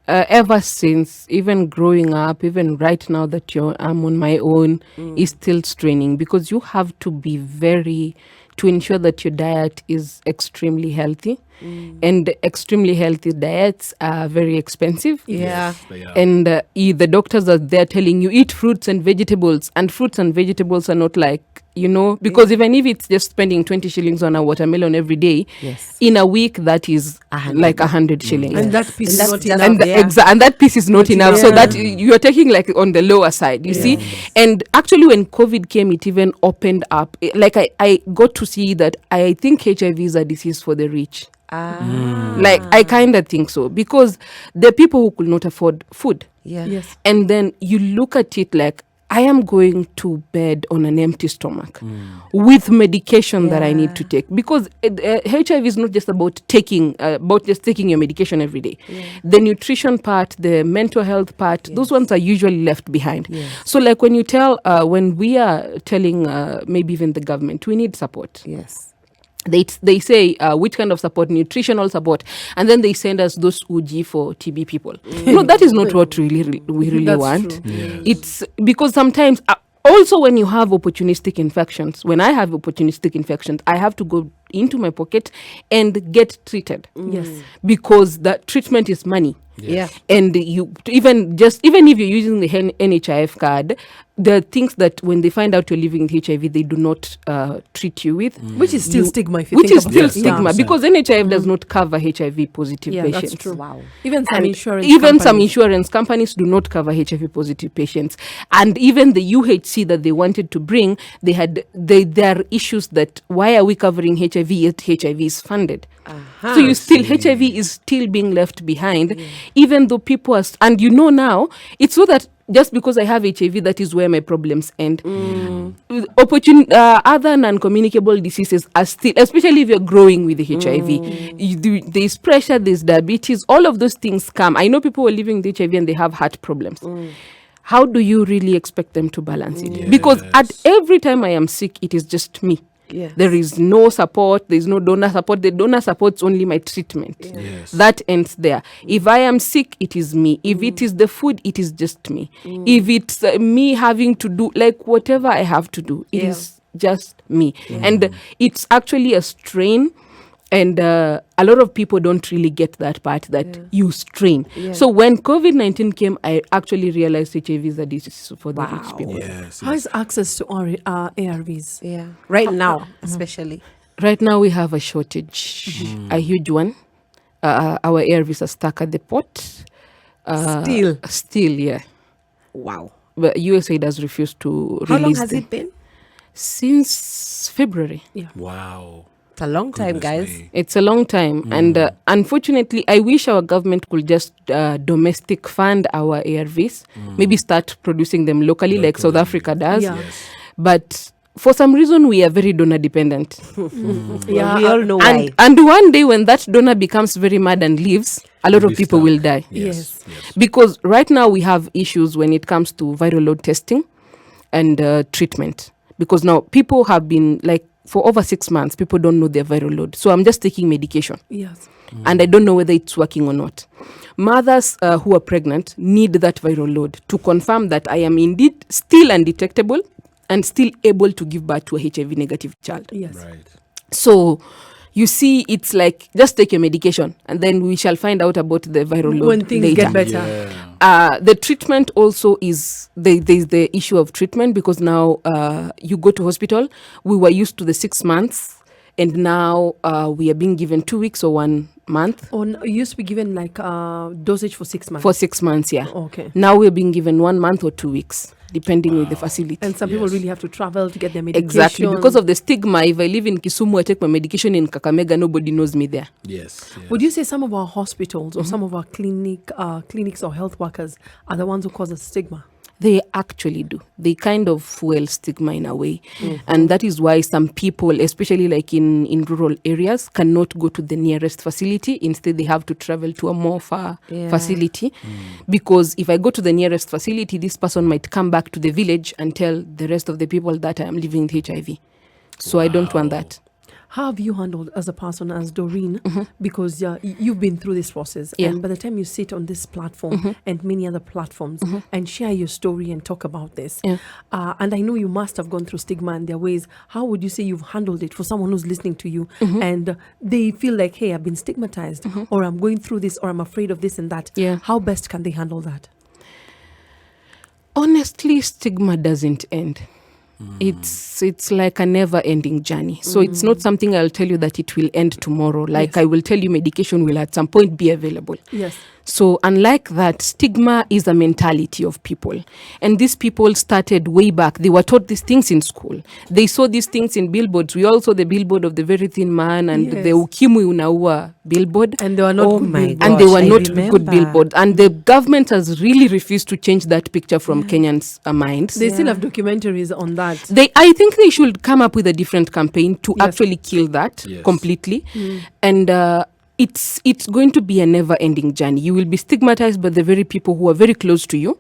Ever since, even growing up, even right now that I'm on my own, is still straining because you have to be to ensure that your diet is extremely healthy. And extremely healthy diets are very expensive. Yeah. Yes, they are. And the doctors are there telling you eat fruits and vegetables, and fruits and vegetables are not like, because even if it's just spending 20 shillings on a watermelon every day, in a week that is like 100 shillings. and that piece is not enough. And that piece is not enough. So that you're taking like on the lower side, you see. And actually when COVID came, it even opened up. Like I got to see that I think HIV is a disease for the rich. Like I kind of think so, because there are people who could not afford food. Yes. And then you look at it like, I am going to bed on an empty stomach with medication that I need to take, because HIV is not just about just taking your medication every day. The nutrition part, the mental health part, those ones are usually left behind. So like when we are telling maybe even the government, we need support. Yes. They say which kind of support, nutritional support, and then they send us those Uji for TB people. That is not what we really want. True. Yes. It's because sometimes also when you have opportunistic infections, when I have opportunistic infections, I have to go into my pocket and get treated. Yes. Because the treatment is money. Yeah. And you even if you're using the NHIF card, there are things that when they find out you're living with HIV, they do not treat you with. Which is still stigma, if you Which think is about still it. stigma, Yeah. because NHIF does not cover HIV positive Yeah, patients. that's true. Wow. Even some And insurance some companies. insurance companies do not cover HIV positive patients, and even the UHC that they wanted to bring, there are issues that why are we covering HIV yet HIV is funded? So you still HIV is still being left behind, even though people are and now it's so that just because I have HIV, that is where my problems end. Other non-communicable diseases are still, especially if you're growing with the HIV, there's pressure, there's diabetes, all of those things come. I know people who are living with HIV and they have heart problems. How do you really expect them to balance it? Because at every time I am sick, it is just me. Yes. There is no support. There is no donor support. The donor supports only my treatment. Yes. That ends there. If I am sick, it is me. If it is the food, it is just me. If it's me having to do like whatever I have to do, it is just me. And it's actually a strain. And a lot of people don't really get that part, that you strain. So when COVID-19 came, I actually realized HIV is a disease for the rich people. Yes. How is access to ARVs? Yeah. Right now, especially. Right now we have a shortage, a huge one. Our ARVs are stuck at the port. Still, yeah. Wow. But USAID has refused to release How long has them. it been? Since February. Wow. It's a long time, guys. Me. It's a long time. And unfortunately, I wish our government could just domestic fund our ARVs, maybe start producing them locally like South Africa does. Yeah. Yes. But for some reason, we are very donor dependent. Yeah, we all know why. And one day when that donor becomes very mad and leaves, a lot of We'll be people stuck. will die. Yes. Because right now we have issues when it comes to viral load testing and treatment. Because now people have been like, for over 6 months, people don't know their viral load. So I'm just taking medication. Yes. And I don't know whether it's working or not. Mothers who are pregnant need that viral load to confirm that I am indeed still undetectable and still able to give birth to a HIV negative child. Yes. Right. So you see, it's like, just take your medication and then we shall find out about the viral load When things later. get better. Yeah. The treatment also is, there's the issue of treatment, because now you go to hospital. We were used to the 6 months and now we are being given 2 weeks or 1 month. You used to be given like dosage for 6 months. For 6 months, yeah. Okay. Now we're being given 1 month or 2 weeks, depending with the facility. And some people really have to travel to get their medication. Exactly, because of the stigma. If I live in Kisumu, I take my medication in Kakamega, nobody knows me there. Yes. Would you say some of our hospitals or some of our clinics or health workers are the ones who cause the stigma? They actually do. They kind of fuel stigma in a way. And that is why some people, especially like in rural areas, cannot go to the nearest facility. Instead, they have to travel to a more far facility. Because if I go to the nearest facility, this person might come back to the village and tell the rest of the people that I am living with HIV. So I don't want that. How have you handled as a person, as Doreen, because you've been through this process, and by the time you sit on this platform and many other platforms and share your story and talk about this, and I know you must have gone through stigma in their ways, how would you say you've handled it for someone who's listening to you and they feel like, hey, I've been stigmatized or I'm going through this or I'm afraid of this and that? How best can they handle that? Honestly, stigma doesn't end. It's like a never-ending journey. So it's not something I'll tell you that it will end tomorrow. Like I will tell you medication will at some point be available. Yes. So unlike that, stigma is a mentality of people. And these people started way back. They were taught these things in school. They saw these things in billboards. We all saw the billboard of the very thin man and the Ukimwi Unaua billboard. And they were not good billboards. And they were not good billboards. And the government has really refused to change that picture from Kenyans' minds. They still have documentaries on that. I think they should come up with a different campaign to actually kill that completely. And it's going to be a never-ending journey. You will be stigmatized by the very people who are very close to you.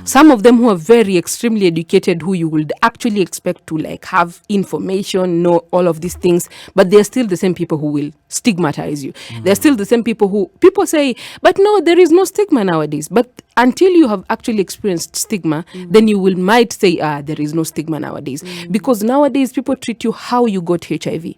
Some of them who are very extremely educated, who you would actually expect to like have information, know all of these things, but they're still the same people who will stigmatize you. They're still the same people who people say, but no, there is no stigma nowadays. But until you have actually experienced stigma, then you might say, there is no stigma nowadays. Because nowadays people treat you how you got HIV.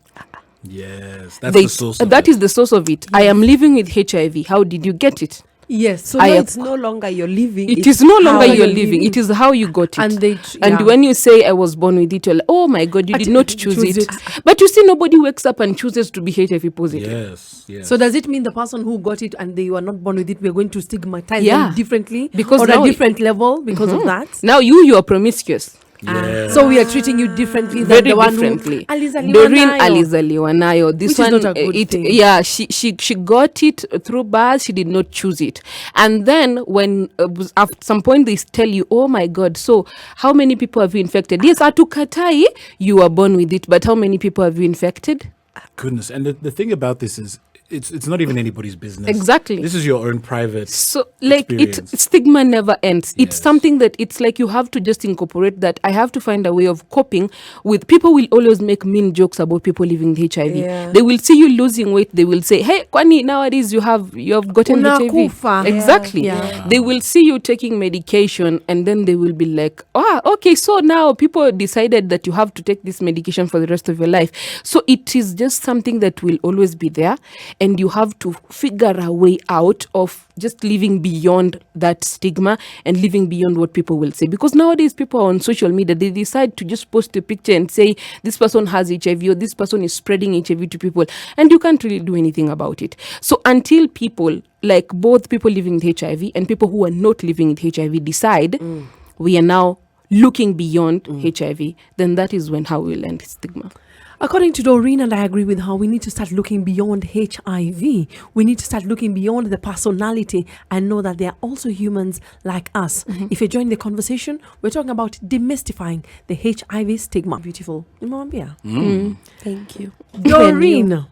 Yes, that's the source of that it. Is the source of it. I am living with HIV. How did you get it? Yes. So it's no longer you're living. It is no longer you're living. It is how you got it. And when you say I was born with it, you're like, oh my God, you did not choose it. But you see, nobody wakes up and chooses to be HIV positive. Yes. So does it mean the person who got it and they were not born with it, we're going to stigmatize them differently because or a different level because of that? Now you are promiscuous. Yes. So we are treating you differently than the one differently. Doreen Alizaliwanayo. This one, is not a good thing. She got it through birth. She did not choose it. And then when at some point they tell you, oh my God, so how many people have you infected? Yes, atukatai, you are born with it, but how many people have you infected? Goodness. And the thing about this is, it's not even anybody's business. Exactly. This is your own private stigma never ends. It's something that it's like you have to just incorporate that. I have to find a way of coping with. People will always make mean jokes about people living with HIV. They will see you losing weight. They will say, hey, kwani nowadays you have gotten HIV. Exactly. They will see you taking medication and then they will be like, okay, so now people decided that you have to take this medication for the rest of your life. So it is just something that will always be there. And you have to figure a way out of just living beyond that stigma and living beyond what people will say. Because nowadays people are on social media, they decide to just post a picture and say this person has HIV or this person is spreading HIV to people. And you can't really do anything about it. So until people, like both people living with HIV and people who are not living with HIV decide we are now looking beyond HIV, then that is when how we'll end stigma. According to Doreen, and I agree with her, we need to start looking beyond HIV. We need to start looking beyond the personality and know that they are also humans like us. If you join the conversation, we're talking about demystifying the HIV stigma. Beautiful. Thank you. Doreen.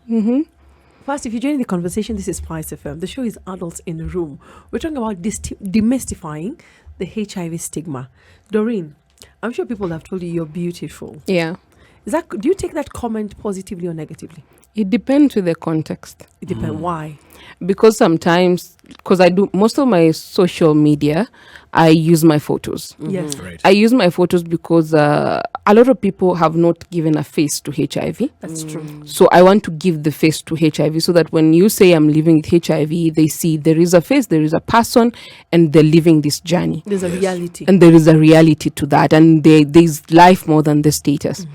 First, if you join the conversation, this is Spice FM. The show is Adults in the Room. We're talking about demystifying the HIV stigma. Doreen, I'm sure people have told you you're beautiful. Yeah. Do you take that comment positively or negatively? It depends with the context. It depends. Why? Because sometimes, because I do most of my social media, I use my photos. Yes. Right. I use my photos because a lot of people have not given a face to HIV. That's true. So I want to give the face to HIV so that when you say I'm living with HIV, they see there is a face, there is a person, and they're living this journey. There's a reality. And there is a reality to that. And there's life more than the status.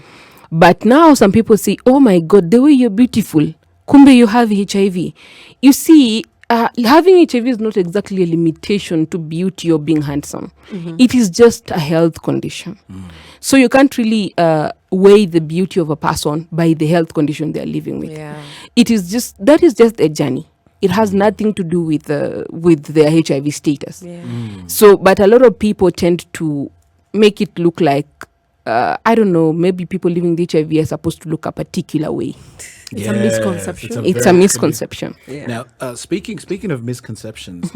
But now some people say, oh my God, the way you're beautiful, kumbe you have HIV. You see, having HIV is not exactly a limitation to beauty or being handsome. It is just a health condition. So you can't really weigh the beauty of a person by the health condition they're living with. That is just a journey. It has nothing to do with their HIV status. So, but a lot of people tend to make it look like, I don't know, maybe people living with HIV are supposed to look a particular way. It's a misconception. It's a misconception. Now, speaking of misconceptions,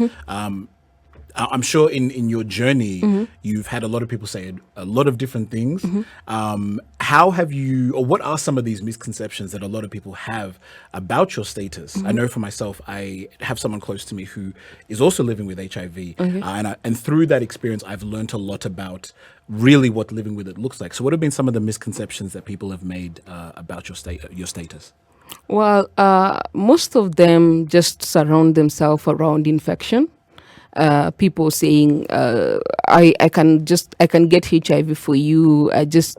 I'm sure in your journey, you've had a lot of people say a lot of different things. How have you, or what are some of these misconceptions that a lot of people have about your status? I know for myself, I have someone close to me who is also living with HIV. And through that experience, I've learned a lot about really what living with it looks like. So what have been some of the misconceptions that people have made about your status? Well, most of them just surround themselves around infection. People saying, I can get HIV for you. Just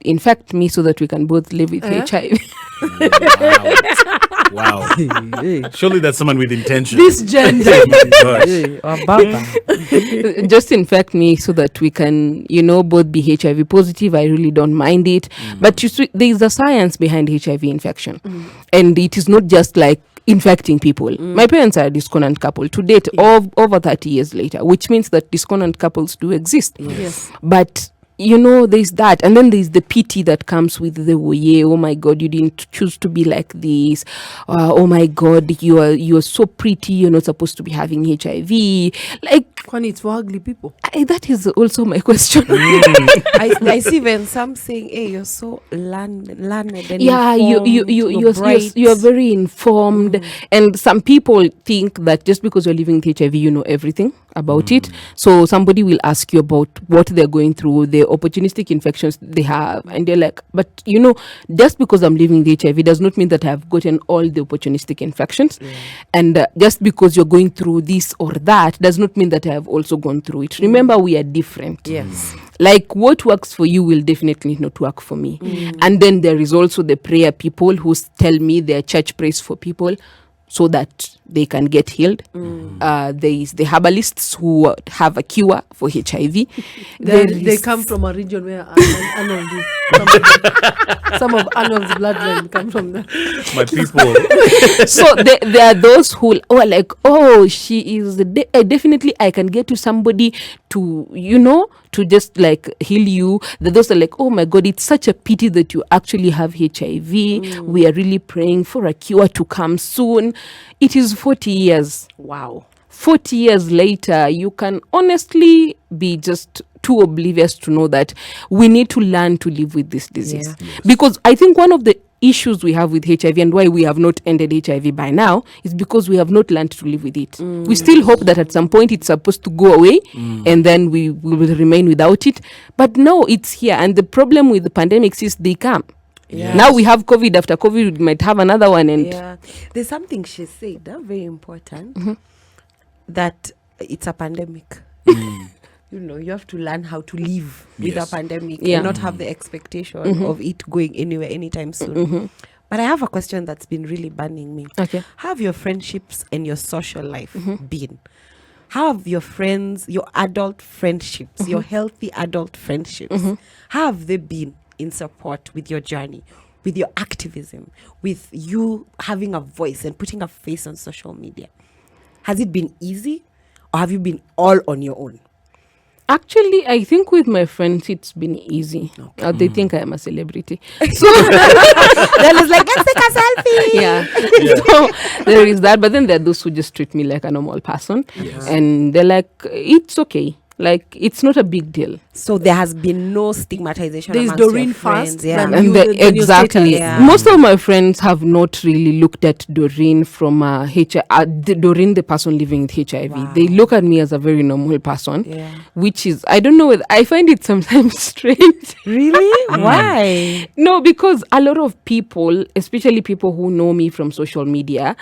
infect me so that we can both live with HIV. Wow. Surely that's someone with intention. This gender. Just infect me so that we can, both be HIV positive. I really don't mind it. But you see, there is a science behind HIV infection. And it is not just like infecting people. My parents are a discordant couple to date over 30 years later, which means that discordant couples do exist. Yes. But there's that, and then there's the pity that comes with the oh my God, you didn't choose to be like this. Oh my God, you are so pretty. You're not supposed to be having HIV. Like, Kwani, it's for ugly people. That is also my question. I see even some saying, "Hey, you're so learned and informed, you're very informed." And some people think that just because you're living with HIV, you know everything about it. So somebody will ask you about what they're going through, the opportunistic infections they have, and they're like, but just because I'm living with HIV does not mean that I've gotten all the opportunistic infections. And just because you're going through this or that does not mean that I have also gone through it. Remember, we are different. Yes. Like, what works for you will definitely not work for me. And then there is also the prayer people who tell me their church prays for people so that they can get healed. There is the herbalists who have a cure for HIV. They come from a region where some of Arnold's bloodline come from there. My people. So there are those who are like, oh, she is definitely, I can get to somebody to, to just like heal you. Those are like, oh my God, it's such a pity that you actually have HIV. We are really praying for a cure to come soon. It is 40 years. Wow. 40 years later, you can honestly be just too oblivious to know that we need to learn to live with this disease. Yeah. Yes. Because I think one of the issues we have with HIV and why we have not ended HIV by now is because we have not learned to live with it. We still hope that at some point it's supposed to go away and then we will remain without it. But no, it's here. And the problem with the pandemics is they come. Yes. Now we have COVID. After COVID, we might have another one. And there's something she said, very important, that it's a pandemic. You have to learn how to live with a pandemic and not have the expectation of it going anywhere anytime soon. But I have a question that's been really burning me. Okay. How have your friendships and your social life been? How have your friends, your adult friendships, your healthy adult friendships, how have they been in support with your journey, with your activism, with you having a voice and putting a face on social media? Has it been easy, or have you been all on your own? Actually, I think with my friends, it's been easy. Okay. They think I am a celebrity. So then it's like, let's take a selfie. Yeah. So there is that. But then there are those who just treat me like a normal person. Yes. And they're like, it's okay. Like, it's not a big deal. So there has been no stigmatization. There's amongst Doreen your friends. first, Yeah. then Exactly. Yeah. Most of my friends have not really looked at Doreen from Doreen, the person living with HIV. Wow. They look at me as a very normal person, Yeah. which is, I don't know, I find it sometimes strange. Really? Why? No, because a lot of people, especially people who know me from social media,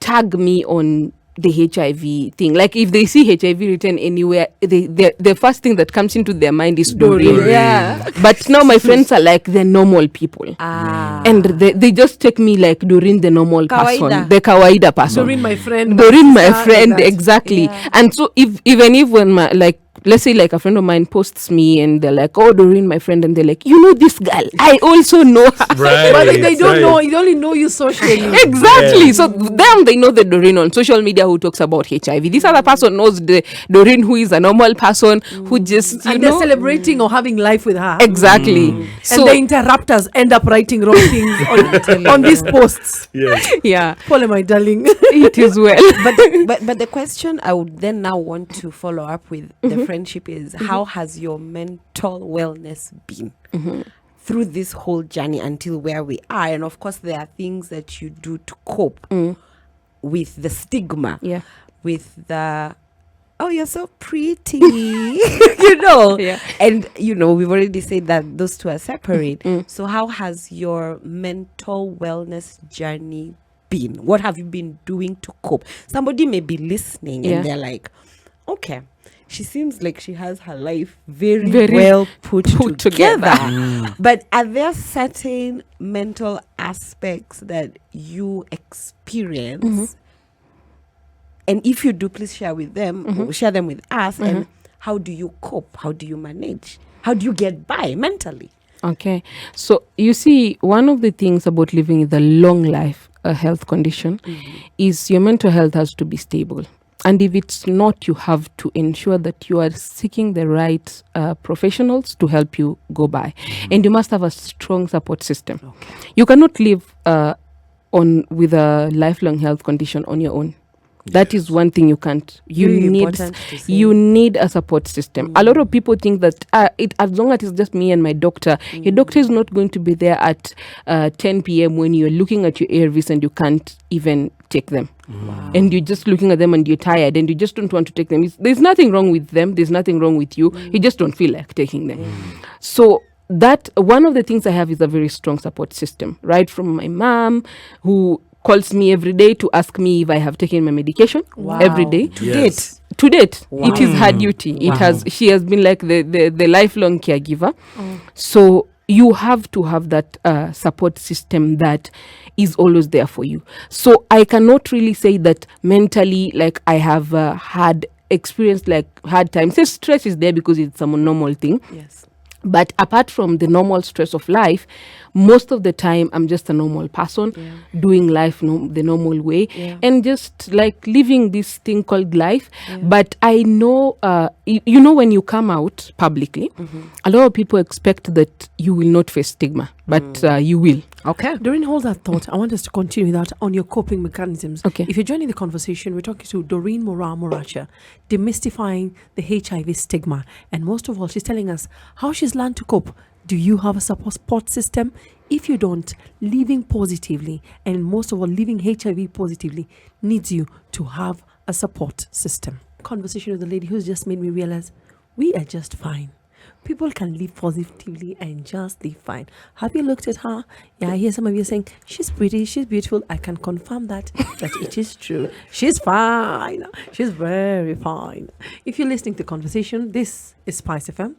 tag me on the HIV thing. Like if they see HIV written anywhere, the first thing that comes into their mind is Doreen. Yeah. But now my friends are like the normal people. And they just take me like Doreen, the normal person, the kawaida person. Doreen, my friend. Doreen, my friend, exactly. Yeah. And so even if when my, like, let's say like a friend of mine posts me and they're like, oh, Doreen, my friend, and they're like, you know this girl, I also know her. Right. But they don't know, they only know you socially. Exactly. So them, they know the Doreen on social media who talks about HIV. This other person knows the Doreen who is a normal person who just, and they're celebrating or having life with her. Exactly. So And the interrupters end up writing wrong things on these posts. yeah, Paul, my darling. it is well. But the question I would then now want to follow up with the friendship is how has your mental wellness been through this whole journey until where we are? And of course, there are things that you do to cope with the stigma, with the oh, you're so pretty, Yeah. And we've already said that those two are separate. So how has your mental wellness journey been? What have you been doing to cope? Somebody may be listening and they're like, okay, she seems like she has her life very well put together. But are there certain mental aspects that you experience? And if you do, please share with them, share them with us. And how do you cope? How do you manage? How do you get by mentally? Okay. So you see, one of the things about living with a long life, a health condition, is your mental health has to be stable. And if it's not, you have to ensure that you are seeking the right professionals to help you go by. And you must have a strong support system. Okay. You cannot live with a lifelong health condition on your own. That is one thing you can't. You need a support system. A lot of people think that as long as it's just me and my doctor, your doctor is not going to be there at 10 p.m. when you're looking at your ARVs and you can't even take them. Wow. And you're just looking at them and you're tired and you just don't want to take them. There's nothing wrong with them. There's nothing wrong with you. You just don't feel like taking them. So that one of the things I have is a very strong support system, right? From my mom, who calls me every day to ask me if I have taken my medication every day. To date, Wow. it is her duty. She has been like the lifelong caregiver. So you have to have that support system that is always there for you. So I cannot really say that mentally, like I have had experience like hard times. Stress is there because it's a normal thing. Yes. But apart from the normal stress of life, most of the time I'm just a normal person doing life the normal way and just like living this thing called life. But I know, when you come out publicly, a lot of people expect that you will not face stigma, but you will. Okay. Doreen, hold that thought. I want us to continue that on your coping mechanisms. Okay. If you're joining the conversation, we're talking to Doreen Moraa Moracha, demystifying the HIV stigma. And most of all, she's telling us how she's learned to cope. Do you have a support system? If you don't, living positively, and most of all, living HIV positively, needs you to have a support system. Conversation with a lady who's just made me realize we are just fine. People can live positively and just live fine. Have you looked at her? Yeah, I hear some of you saying, she's pretty, she's beautiful. I can confirm that it is true. She's fine. She's very fine. If you're listening to the conversation, this is Spice FM.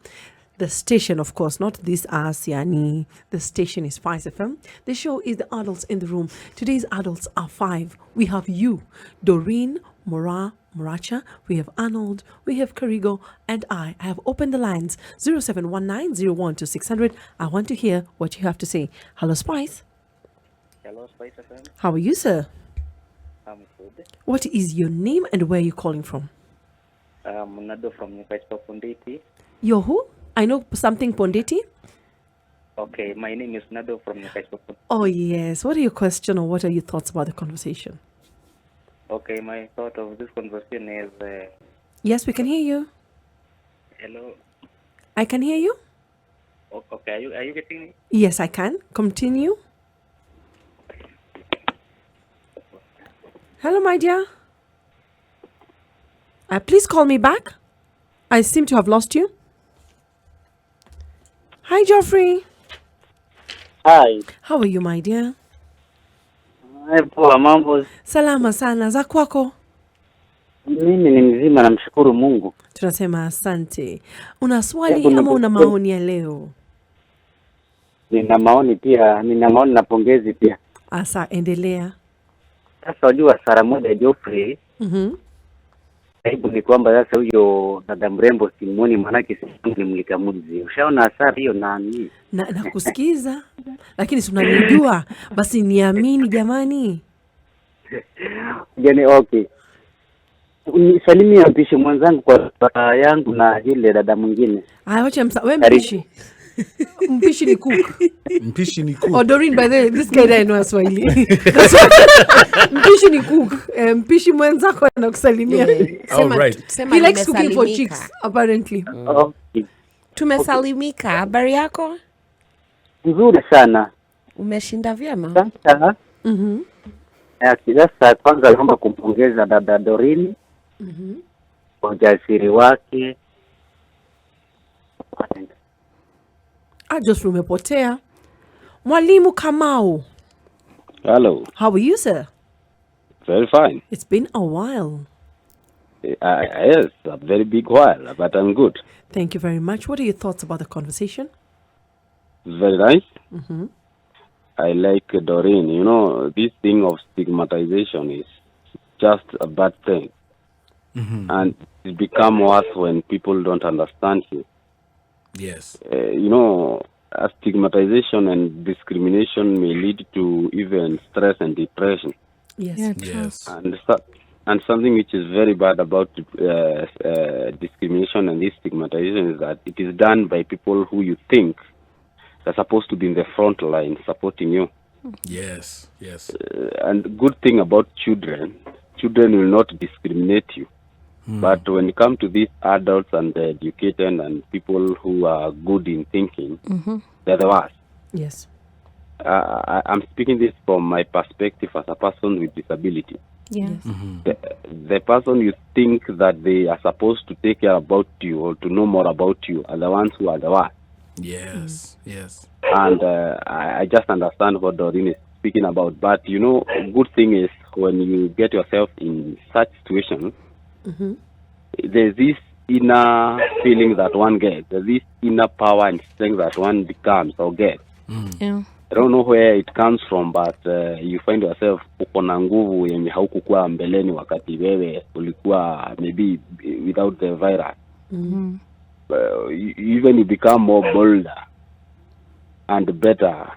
The station, of course, not this Asiani. The station is Spice FM. The show is the adults in the room. Today's adults are 5. We have you, Doreen Moraa Moracha, we have Arnold, we have Karigo, and I have opened the lines 0719-012-600. I want to hear what you have to say. Hello, Spice. Hello, Spice FM. How are you, sir? I'm good. What is your name and where are you calling from? Nado from Nyakaispa Pondeti. You're who? I know something Pondeti. Okay, my name is Nado from Nyakaispa Pondeti. Oh, yes. What are your question or what are your thoughts about the conversation? Okay, my thought of this conversation is... Yes, we can hear you. Hello. I can hear you. Okay, are you getting me? Yes, I can. Continue. Hello, my dear. Please call me back. I seem to have lost you. Hi, Geoffrey. Hi. How are you, my dear? Poa, mambo. Salama sana. Za kwako? Mimi ni mzima, namshukuru Mungu. Tunasema asante. Una swali ama una maoni ya leo? Nina maoni pia, nina maoni na pongezi pia. Asa, endelea. Sasa wajua Sara moja Geoffrey. Hebu ni kwamba sasa huyo dada mrembo simuoni, manake ni mlikamuzi. Ushaona Sara hiyo nani? Na kusikiza. Lakini si unanijua, basi niamini jamani. Yaani okay. Salimia mpishi mwenzangu kwa baba yangu na yule dada mwingine. Wacha wewe mpishi. Mpishi ni cook. Mpishi ni cook. Oh, Doreen, by the way, this guy I know Swahili. Mpishi ni cook. Mpishi mwenzako anakusalimia. He likes cooking for chicks, apparently. Okay. Tumesalimika. Habari yako? Nzuri sana. Umeshinda vyema? Sasa. Sasa kwanza naomba kumpongeza dada Doreen. Kwa ujasiri wake. Just umepotea. Mwalimu Kamau. Hello. How are you, sir? Very fine. It's been a while. Yes, a very big while, but I'm good. Thank you very much. What are your thoughts about the conversation? Very nice. I like Doreen. You know, this thing of stigmatization is just a bad thing. And it becomes worse when people don't understand you. Yes. You know, stigmatization and discrimination may lead to even stress and depression. Yes. Yes. And something which is very bad about discrimination and this stigmatization is that it is done by people who you think are supposed to be in the front line supporting you. Yes. Yes. And good thing about children will not discriminate you. But when it comes to these adults and the educated and people who are good in thinking, they're the worst. Yes. I'm speaking this from my perspective as a person with disability. Yes. The person you think that they are supposed to take care about you or to know more about you are the ones who are the worst. Yes. Yes. And I just understand what Doreen is speaking about. But, you know, a good thing is when you get yourself in such situations, there's this inner feeling that one gets. There's this inner power and strength that one becomes or gets. Yeah. I don't know where it comes from, but you find yourself uko na nguvu yenye haukukuwa mbeleni wakati wewe ulikuwa maybe without the virus. Even you become more bolder and better.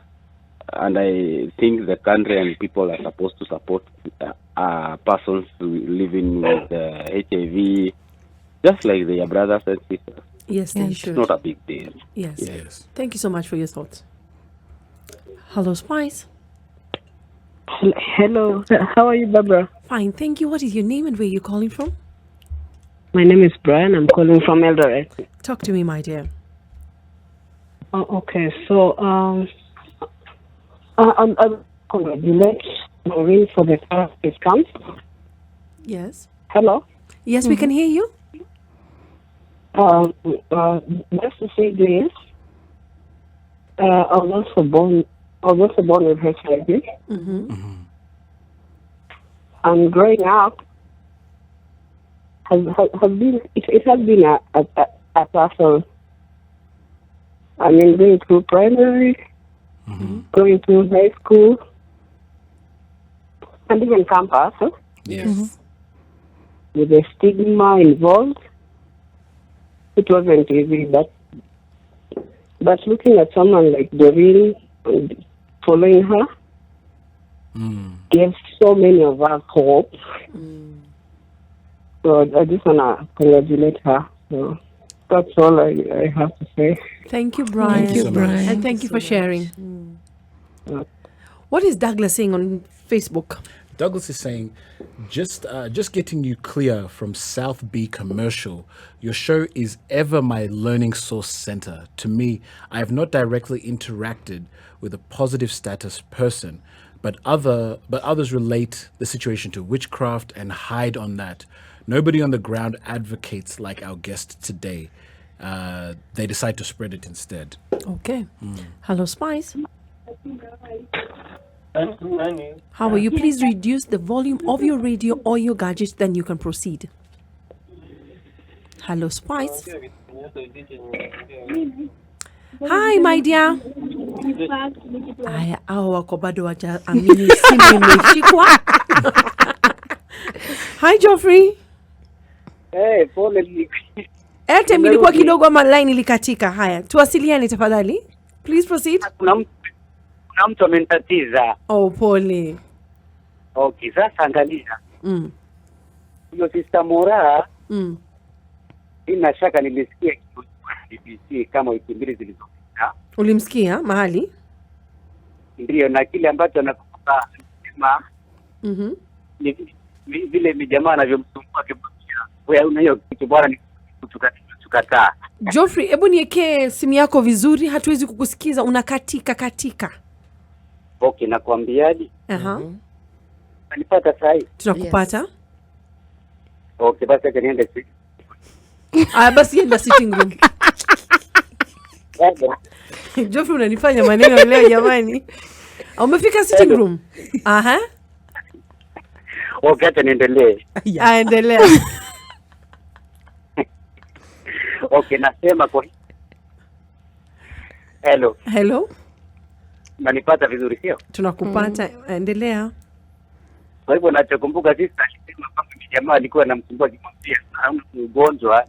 And I think the country and people are supposed to support persons living with HIV, just like their brothers and sisters. Yes, they should. It's not a big deal. Yes. Thank you so much for your thoughts. Hello, Spice. Hello. How are you, Barbara? Fine, thank you. What is your name and where are you calling from? My name is Brian. I'm calling from Eldoret. Talk to me, my dear. Oh, okay. So, I congratulate Doreen for the first discount. Yes. Hello. Yes, we can hear you. Just to say this, I was also born with HIV. And growing up has been it has been a battle. I mean, going through primary, going through high school, and even campus. Yes. With the stigma involved, it wasn't easy. But looking at someone like Doreen and following her gave so many of us hope. So I just want to congratulate her. So that's all I have to say. Thank you, Brian. Thank you, Brian. And thank you for sharing. What is Douglas saying on Facebook? Douglas is saying, just getting you clear from South B Commercial. Your show is ever my learning source center. To me, I have not directly interacted with a positive status person, but others relate the situation to witchcraft and hide on that. Nobody on the ground advocates like our guest today. They decide to spread it instead. Okay. Hello, Spice. How are you? Please reduce the volume of your radio or your gadgets, then you can proceed. Hello, Spice. Hi, my dear. Aya, hao wako bado wajaamini simu imeshikwa. Hi, Geoffrey. Pole. Airtime ilikuwa kidogo ama line ilikatika. Haya, tuwasiliane tafadhali. Please proceed. Kuna mtu amenitatiza. Oh, pole. Okay, sasa angalia. Huyo Sister Mora. Ina shaka nilisikia kitu BBC kama wiki mbili zilizopita. Ulimsikia mahali? Ndio, na kile ambacho anakupa sema ni vile ni jamaa anavyomsumbua kimwambia wewe una hiyo kitu bwana ni tukataa. Geoffrey, hebu niwekee simu yako vizuri, hatuwezi kukusikiza, unakatika. Okay, nakwambiaje? Unanipata sahi? Tunakupata. Yes. Okay, basi acha niende sisi. Basi enda sitting room. Geoffrey, unanifanya maneno leo jamani. Umefika sitting room? Okay, acha niendelee. Endelea. Okay, nasema kwa Hello. Unanipata vizuri sio? Tunakupata. Endelea. Kwa hivyo nachokumbuka sisi alisema kwamba jamaa alikuwa anamsumbua kimwambia hauna ugonjwa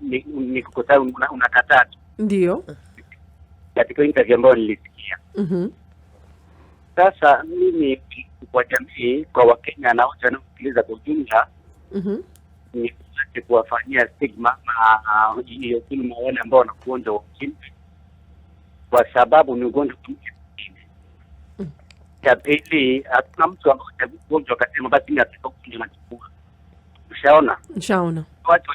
ni kukosa unakataa. Ndio. Katika interview ambayo nilisikia. Sasa mimi kwa jamii, kwa Wakenya na wote wanaosikiliza kwa ujumla, ni kuwafanyia stigma hiyo kilima wale ambao wana ugonjwa wa ukimwi, kwa sababu ni ugonjwa mwingine. Cha pili, hakuna mtu ambaye ugonjwa akasema basi mimi nataka kunywa matibabu. Ushaona? Watu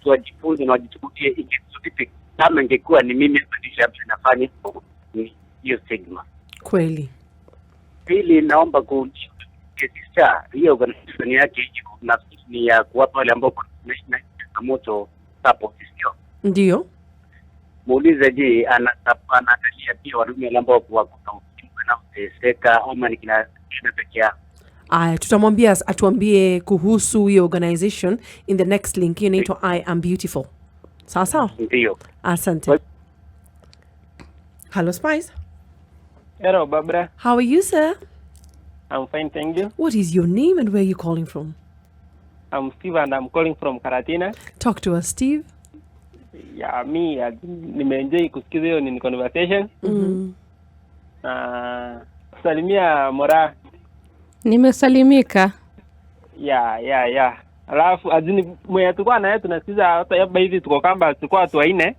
wajifunze na wajichukulie ingekuwa kama ingekuwa ni mimi hapa nafanya hiyo stigma. Kweli. Pili, naomba kusikia hiyo organization yake ni ya kuwapa wale ambao na changamoto support sio? Ndio. Muulize, je, anaangalia pia wanaume wale ambao wako na uteseka ama ni kina peke yao? Tutamwambia atuambie kuhusu hiyo organization in the next link. Inaitwa I Am Beautiful. Sawa? Ndio. Asante. Hello, Spice. Hello, Barbara. How are you, sir? I'm fine, thank you. What is your name and where are you calling from? I'm Steve and I'm calling from Karatina. Talk to us, Steve. Yeah, nimeenjoy kusikiza hiyo ni conversation. Salimia Mora. Nimesalimika. Yeah. Alafu azini mwe tukua na yetu tunasikiza hata hapa hivi tuko kamba tulikuwa watu wanne.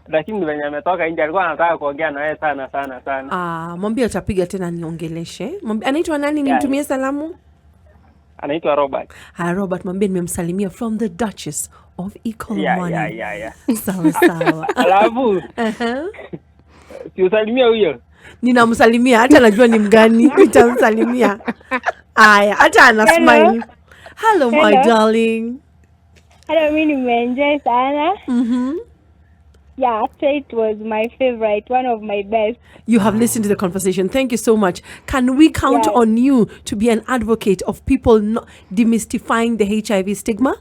Lakini venye ametoka nje alikuwa anataka kuongea na wewe sana. Mwambie atapiga tena niongeleshe. Anaitwa nani nimtumie salamu? Anaitwa Robert. Robert, mwambie nimemsalimia from the Duchess of Economani. Yeah. Sawa. Alafu si usalimia huyo? Ninamsalimia, hata najua ni mgani. Nitamsalimia. Hata ana smile. Hello, my darling. Hello, mimi nimeenjoy sana. Yeah, actually it was my favorite, one of my best. You have listened to the conversation. Thank you so much. Can we count on you to be an advocate of people not demystifying the HIV stigma?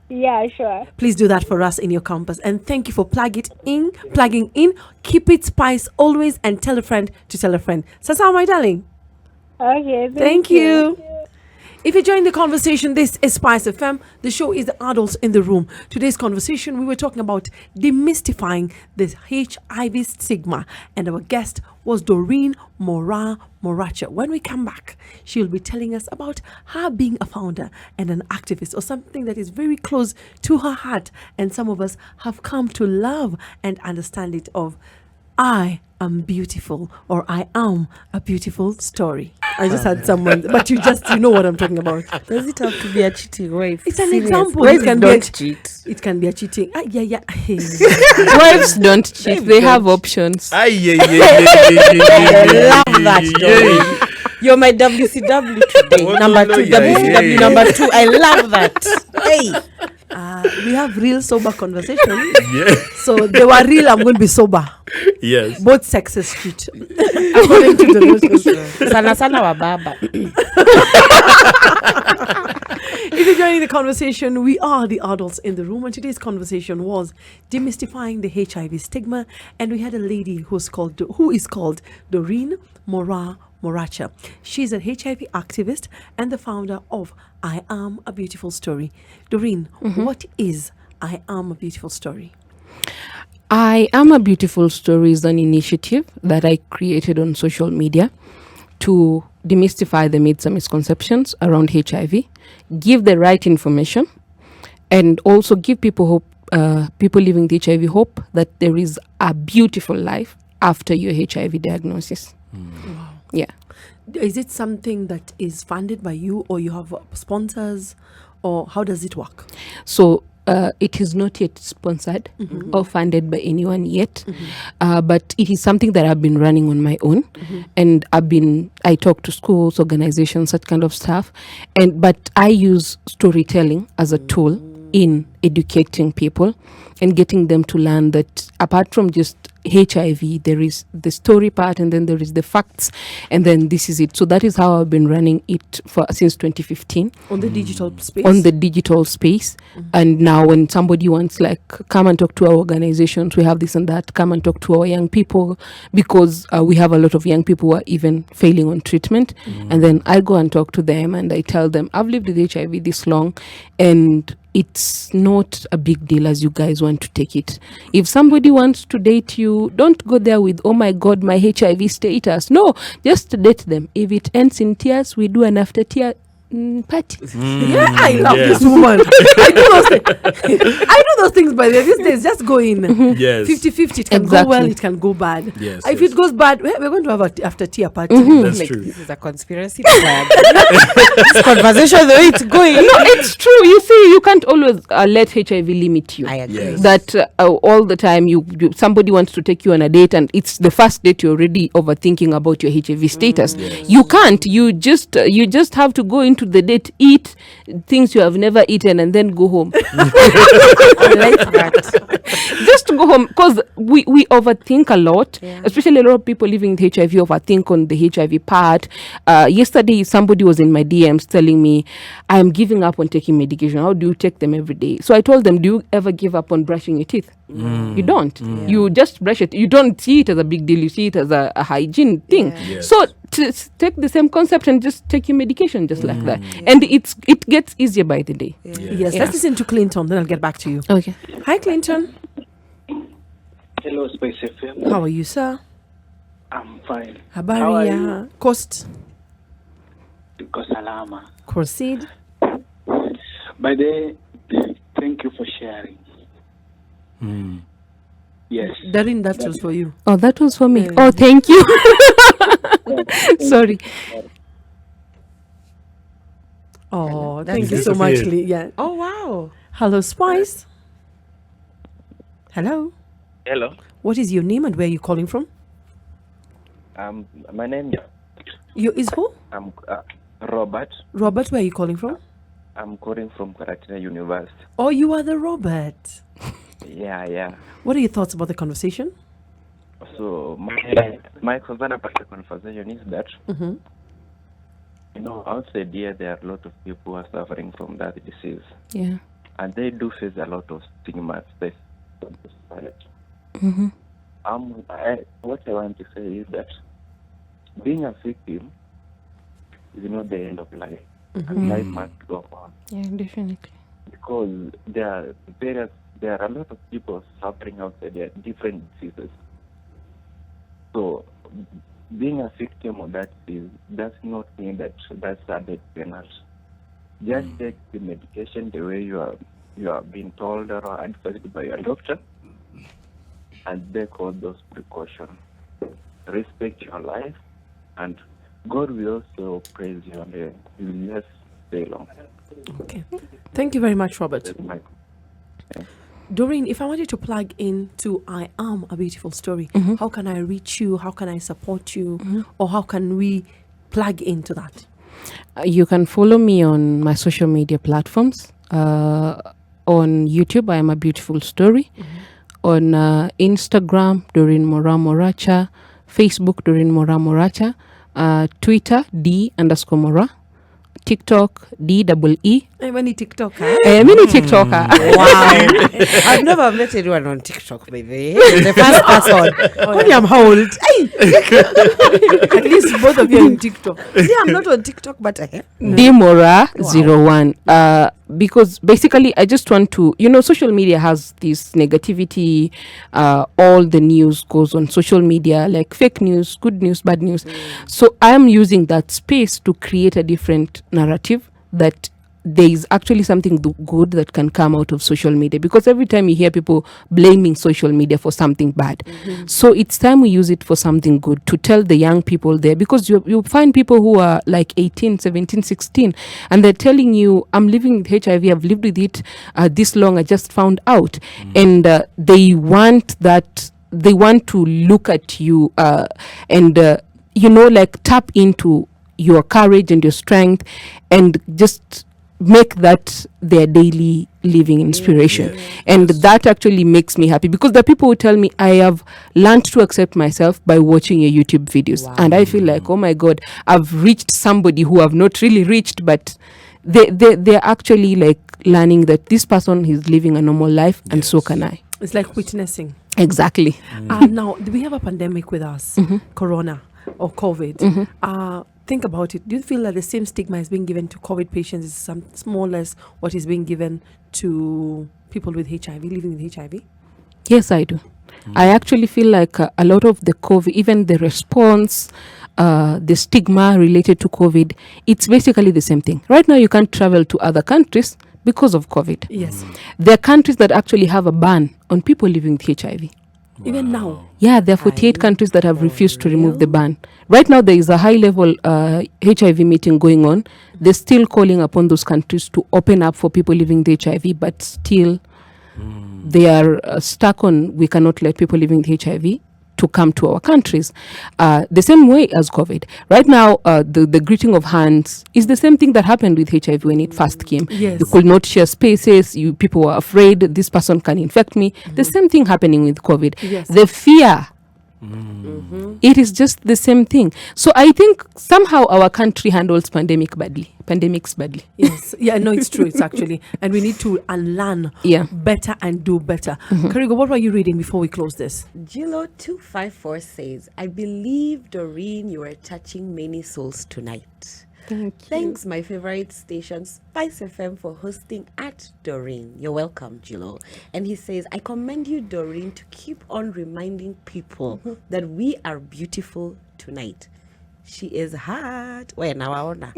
Yeah, sure. Please do that for us in your campus. And thank you for plugging in. Keep it spice always and tell a friend to tell a friend. Sasa, my darling. Okay, thank you. If you join the conversation, this is Spice FM. The show is the Adults in the Room. Today's conversation, we were talking about demystifying the HIV stigma. And our guest was Doreen Moraa Moracha. When we come back, she'll be telling us about her being a founder and an activist, or something that is very close to her heart. And some of us have come to love and understand it of I am beautiful, or I am a beautiful story. I just had someone, but you know what I'm talking about. Does it have to be a cheating wife? It's an Serious. example. Wives don't cheat. It can be a cheating. Yeah. Wives don't cheat. They have options. I love that, Doreen. You're my WCW today. Number 2. WCW number 2. I love that. Hey. We have real sober conversations. Yeah. So they were real, I'm going to be sober. Yes. Both sexes treat. According to the notions. Sana sana wa baba. If you're joining the conversation, we are the adults in the room, and today's conversation was demystifying the HIV stigma, and we had a lady who is called Doreen Moraa Moracha. She's an HIV activist and the founder of I Am a Beautiful Story. Doreen, what is I Am a Beautiful Story? I Am a Beautiful Story is an initiative that I created on social media to demystify the myths and misconceptions around HIV, give the right information, and also give people hope, people living with HIV hope that there is a beautiful life after your HIV diagnosis. Wow. Yeah. Is it something that is funded by you, or you have sponsors, or how does it work? So it is not yet sponsored or funded by anyone yet, but it is something that I've been running on my own, and I talk to schools, organizations, such kind of stuff, but I use storytelling as a tool in educating people and getting them to learn that apart from just HIV, there is the story part, and then there is the facts, and then this is it. So that is how I've been running it since 2015 on the digital space. On the digital space, and now when somebody wants, like, come and talk to our organizations, we have this and that. Come and talk to our young people, because we have a lot of young people who are even failing on treatment, and then I go and talk to them, and I tell them I've lived with HIV this long, and it's not a big deal as you guys want to take it. If somebody wants to date you, don't go there with, oh my God, my HIV status. No, just date them. If it ends in tears, we do an after tear party. Yeah, I love this woman. I do those things by the way. These days, just go in. Yes. 50-50. It can go well, it can go bad. Yes, if it goes bad, we're going to have an after tear party. That's Like, true. this is a conspiracy. This conversation, the way it's going. No, it's true. You see, you can't always let HIV limit you. I agree. Yes. That all the time somebody wants to take you on a date, and it's the first date, you're already overthinking about your HIV status. You can't. You just have to go into the date, eat things you have never eaten, and then go home. I like that. Just go home, because we overthink a lot, especially a lot of people living with HIV overthink on the HIV part. Yesterday, somebody was in my DMs telling me, I'm giving up on taking medication. How do you take them every day? So I told them, do you ever give up on brushing your teeth? You don't. You just brush it. You don't see it as a big deal. You see it as a hygiene thing. Yes. So take the same concept and just take your medication just like that. And it gets easier by the day. Yes, let's listen to Clinton, then I'll get back to you. Okay. Hi, Clinton. Hello, Space FM. How are you, sir? I'm fine. Habari ya Coast. Tuko salama. Proceed. By the way, thank you for sharing. Yes. Darin, that was for you. Oh, that was for me. Oh, thank you. Sorry. Oh, That's thank you so much, disappeared. Lee. Yeah. Oh, wow. Hello, Spice. Hello. Hello. What is your name and where are you calling from? My name Is who? I'm Robert. Robert, where are you calling from? I'm calling from Karatina University. Oh, you are the Robert. Yeah. What are your thoughts about the conversation? So my concern about the conversation is that outside here there are a lot of people who are suffering from that disease. Yeah. And they do face a lot of stigma. What I want to say is that being a victim is not the end of life. And life must go on. Yeah, definitely. Because there are a lot of people suffering outside there, different diseases. So being a victim of that disease does not mean that that's a death penalty. Just take the medication the way you are being told or advised by your doctor, and take all those precautions. Respect your life, and God will also praise you, and you will just stay long. Okay. Thank you very much, Robert. Doreen, if I wanted to plug into I Am a Beautiful Story, how can I reach you? How can I support you? Or how can we plug into that? You can follow me on my social media platforms. on YouTube, I am a beautiful story. On Instagram, Doreen Moraa Moracha. Facebook, Doreen Moraa Moracha. Twitter, D_Mora. TikTok, DEE. Many TikTok, Mini TikToker. Wow. I've never met anyone on TikTok, baby. The first person. Only I'm how old? At least both of you are on TikTok. Yeah, I'm not on TikTok, but Demora01. Because basically, I just want to, social media has this negativity. All the news goes on social media, like fake news, good news, bad news. So I'm using that space to create a different narrative that there is actually something good that can come out of social media, because every time you hear people blaming social media for something bad, so it's time we use it for something good, to tell the young people there, because you find people who are like 18, 17, 16, and they're telling you, I'm living with HIV, I've lived with it this long, I just found out, and they want to look at you and like tap into your courage and your strength, and just make that their daily living inspiration. And that actually makes me happy, because the people who tell me, I have learned to accept myself by watching your YouTube videos. And I feel like, oh my God, I've reached somebody who I've not really reached, but they're actually like learning that this person is living a normal life, and so can I. It's like witnessing. Exactly. Now, we have a pandemic with us, Corona or COVID. Think about it. Do you feel that the same stigma is being given to COVID patients is some small less what is being given to people with HIV, living with HIV? Yes, I do. I actually feel like a lot of the COVID, even the response, the stigma related to COVID, it's basically the same thing. Right now, you can't travel to other countries because of COVID. Yes. There are countries that actually have a ban on people living with HIV. Even now? Yeah, there are 48 countries that have refused to remove the ban. Right now, there is a high-level HIV meeting going on. They're still calling upon those countries to open up for people living with HIV, but still they are stuck on, we cannot let people living with HIV to come to our countries. The same way as COVID. Right now, the greeting of hands is the same thing that happened with HIV when it first came. Yes. You could not share spaces. People were afraid this person can infect me. The same thing happening with COVID. Yes. The fear. It is just the same thing. So I think somehow our country handles pandemics badly. Yes. Yeah, no, it's true. It's actually. And we need to unlearn better and do better. Karigo, what were you reading before we close this? Gilo254 says, I believe, Doreen, you are touching many souls tonight. Thanks, my favorite station, Spice FM, for hosting at Doreen. You're welcome, Gilo. And he says, I commend you, Doreen, to keep on reminding people that we are beautiful tonight. She is hot. Wait, now I wanna.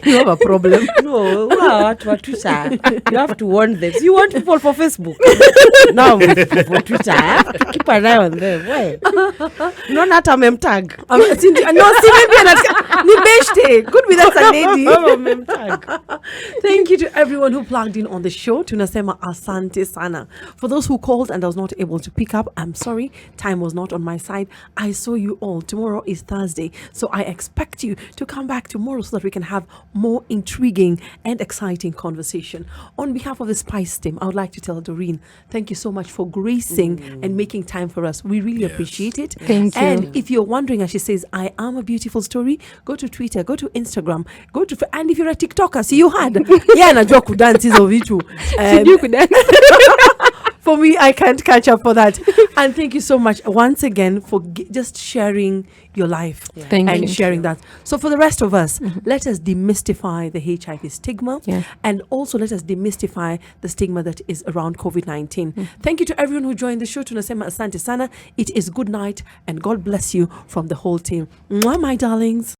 You have a problem. No, what for Twitter? You have to warn them. You want people for Facebook? No, for Twitter. I have to keep an eye on them. Why? No, not a mem tag. No, see, maybe could be that's a lady. Mem tag. Thank you to everyone who plugged in on the show. Tunasema asante sana. For those who called and I was not able to pick up, I'm sorry. Time was not on my side. I saw you all. Tomorrow is Thursday. So I expect you to come back tomorrow so that we can have more intriguing and exciting conversation. On behalf of the Spice team, I would like to tell Doreen, thank you so much for gracing and making time for us. We really appreciate it. Thank you. And if you're wondering, as she says, I am a beautiful story, go to Twitter, go to Instagram, and if you're a TikToker, see you had. Yeah, najua kudance hizo vitu. For me, I can't catch up for that. And thank you so much once again for just sharing your life and sharing that. So for the rest of us, let us demystify the HIV stigma and also let us demystify the stigma that is around COVID-19. Thank you to everyone who joined the show. Tunasema asante sana. It is good night and God bless you from the whole team. Mwah, my darlings.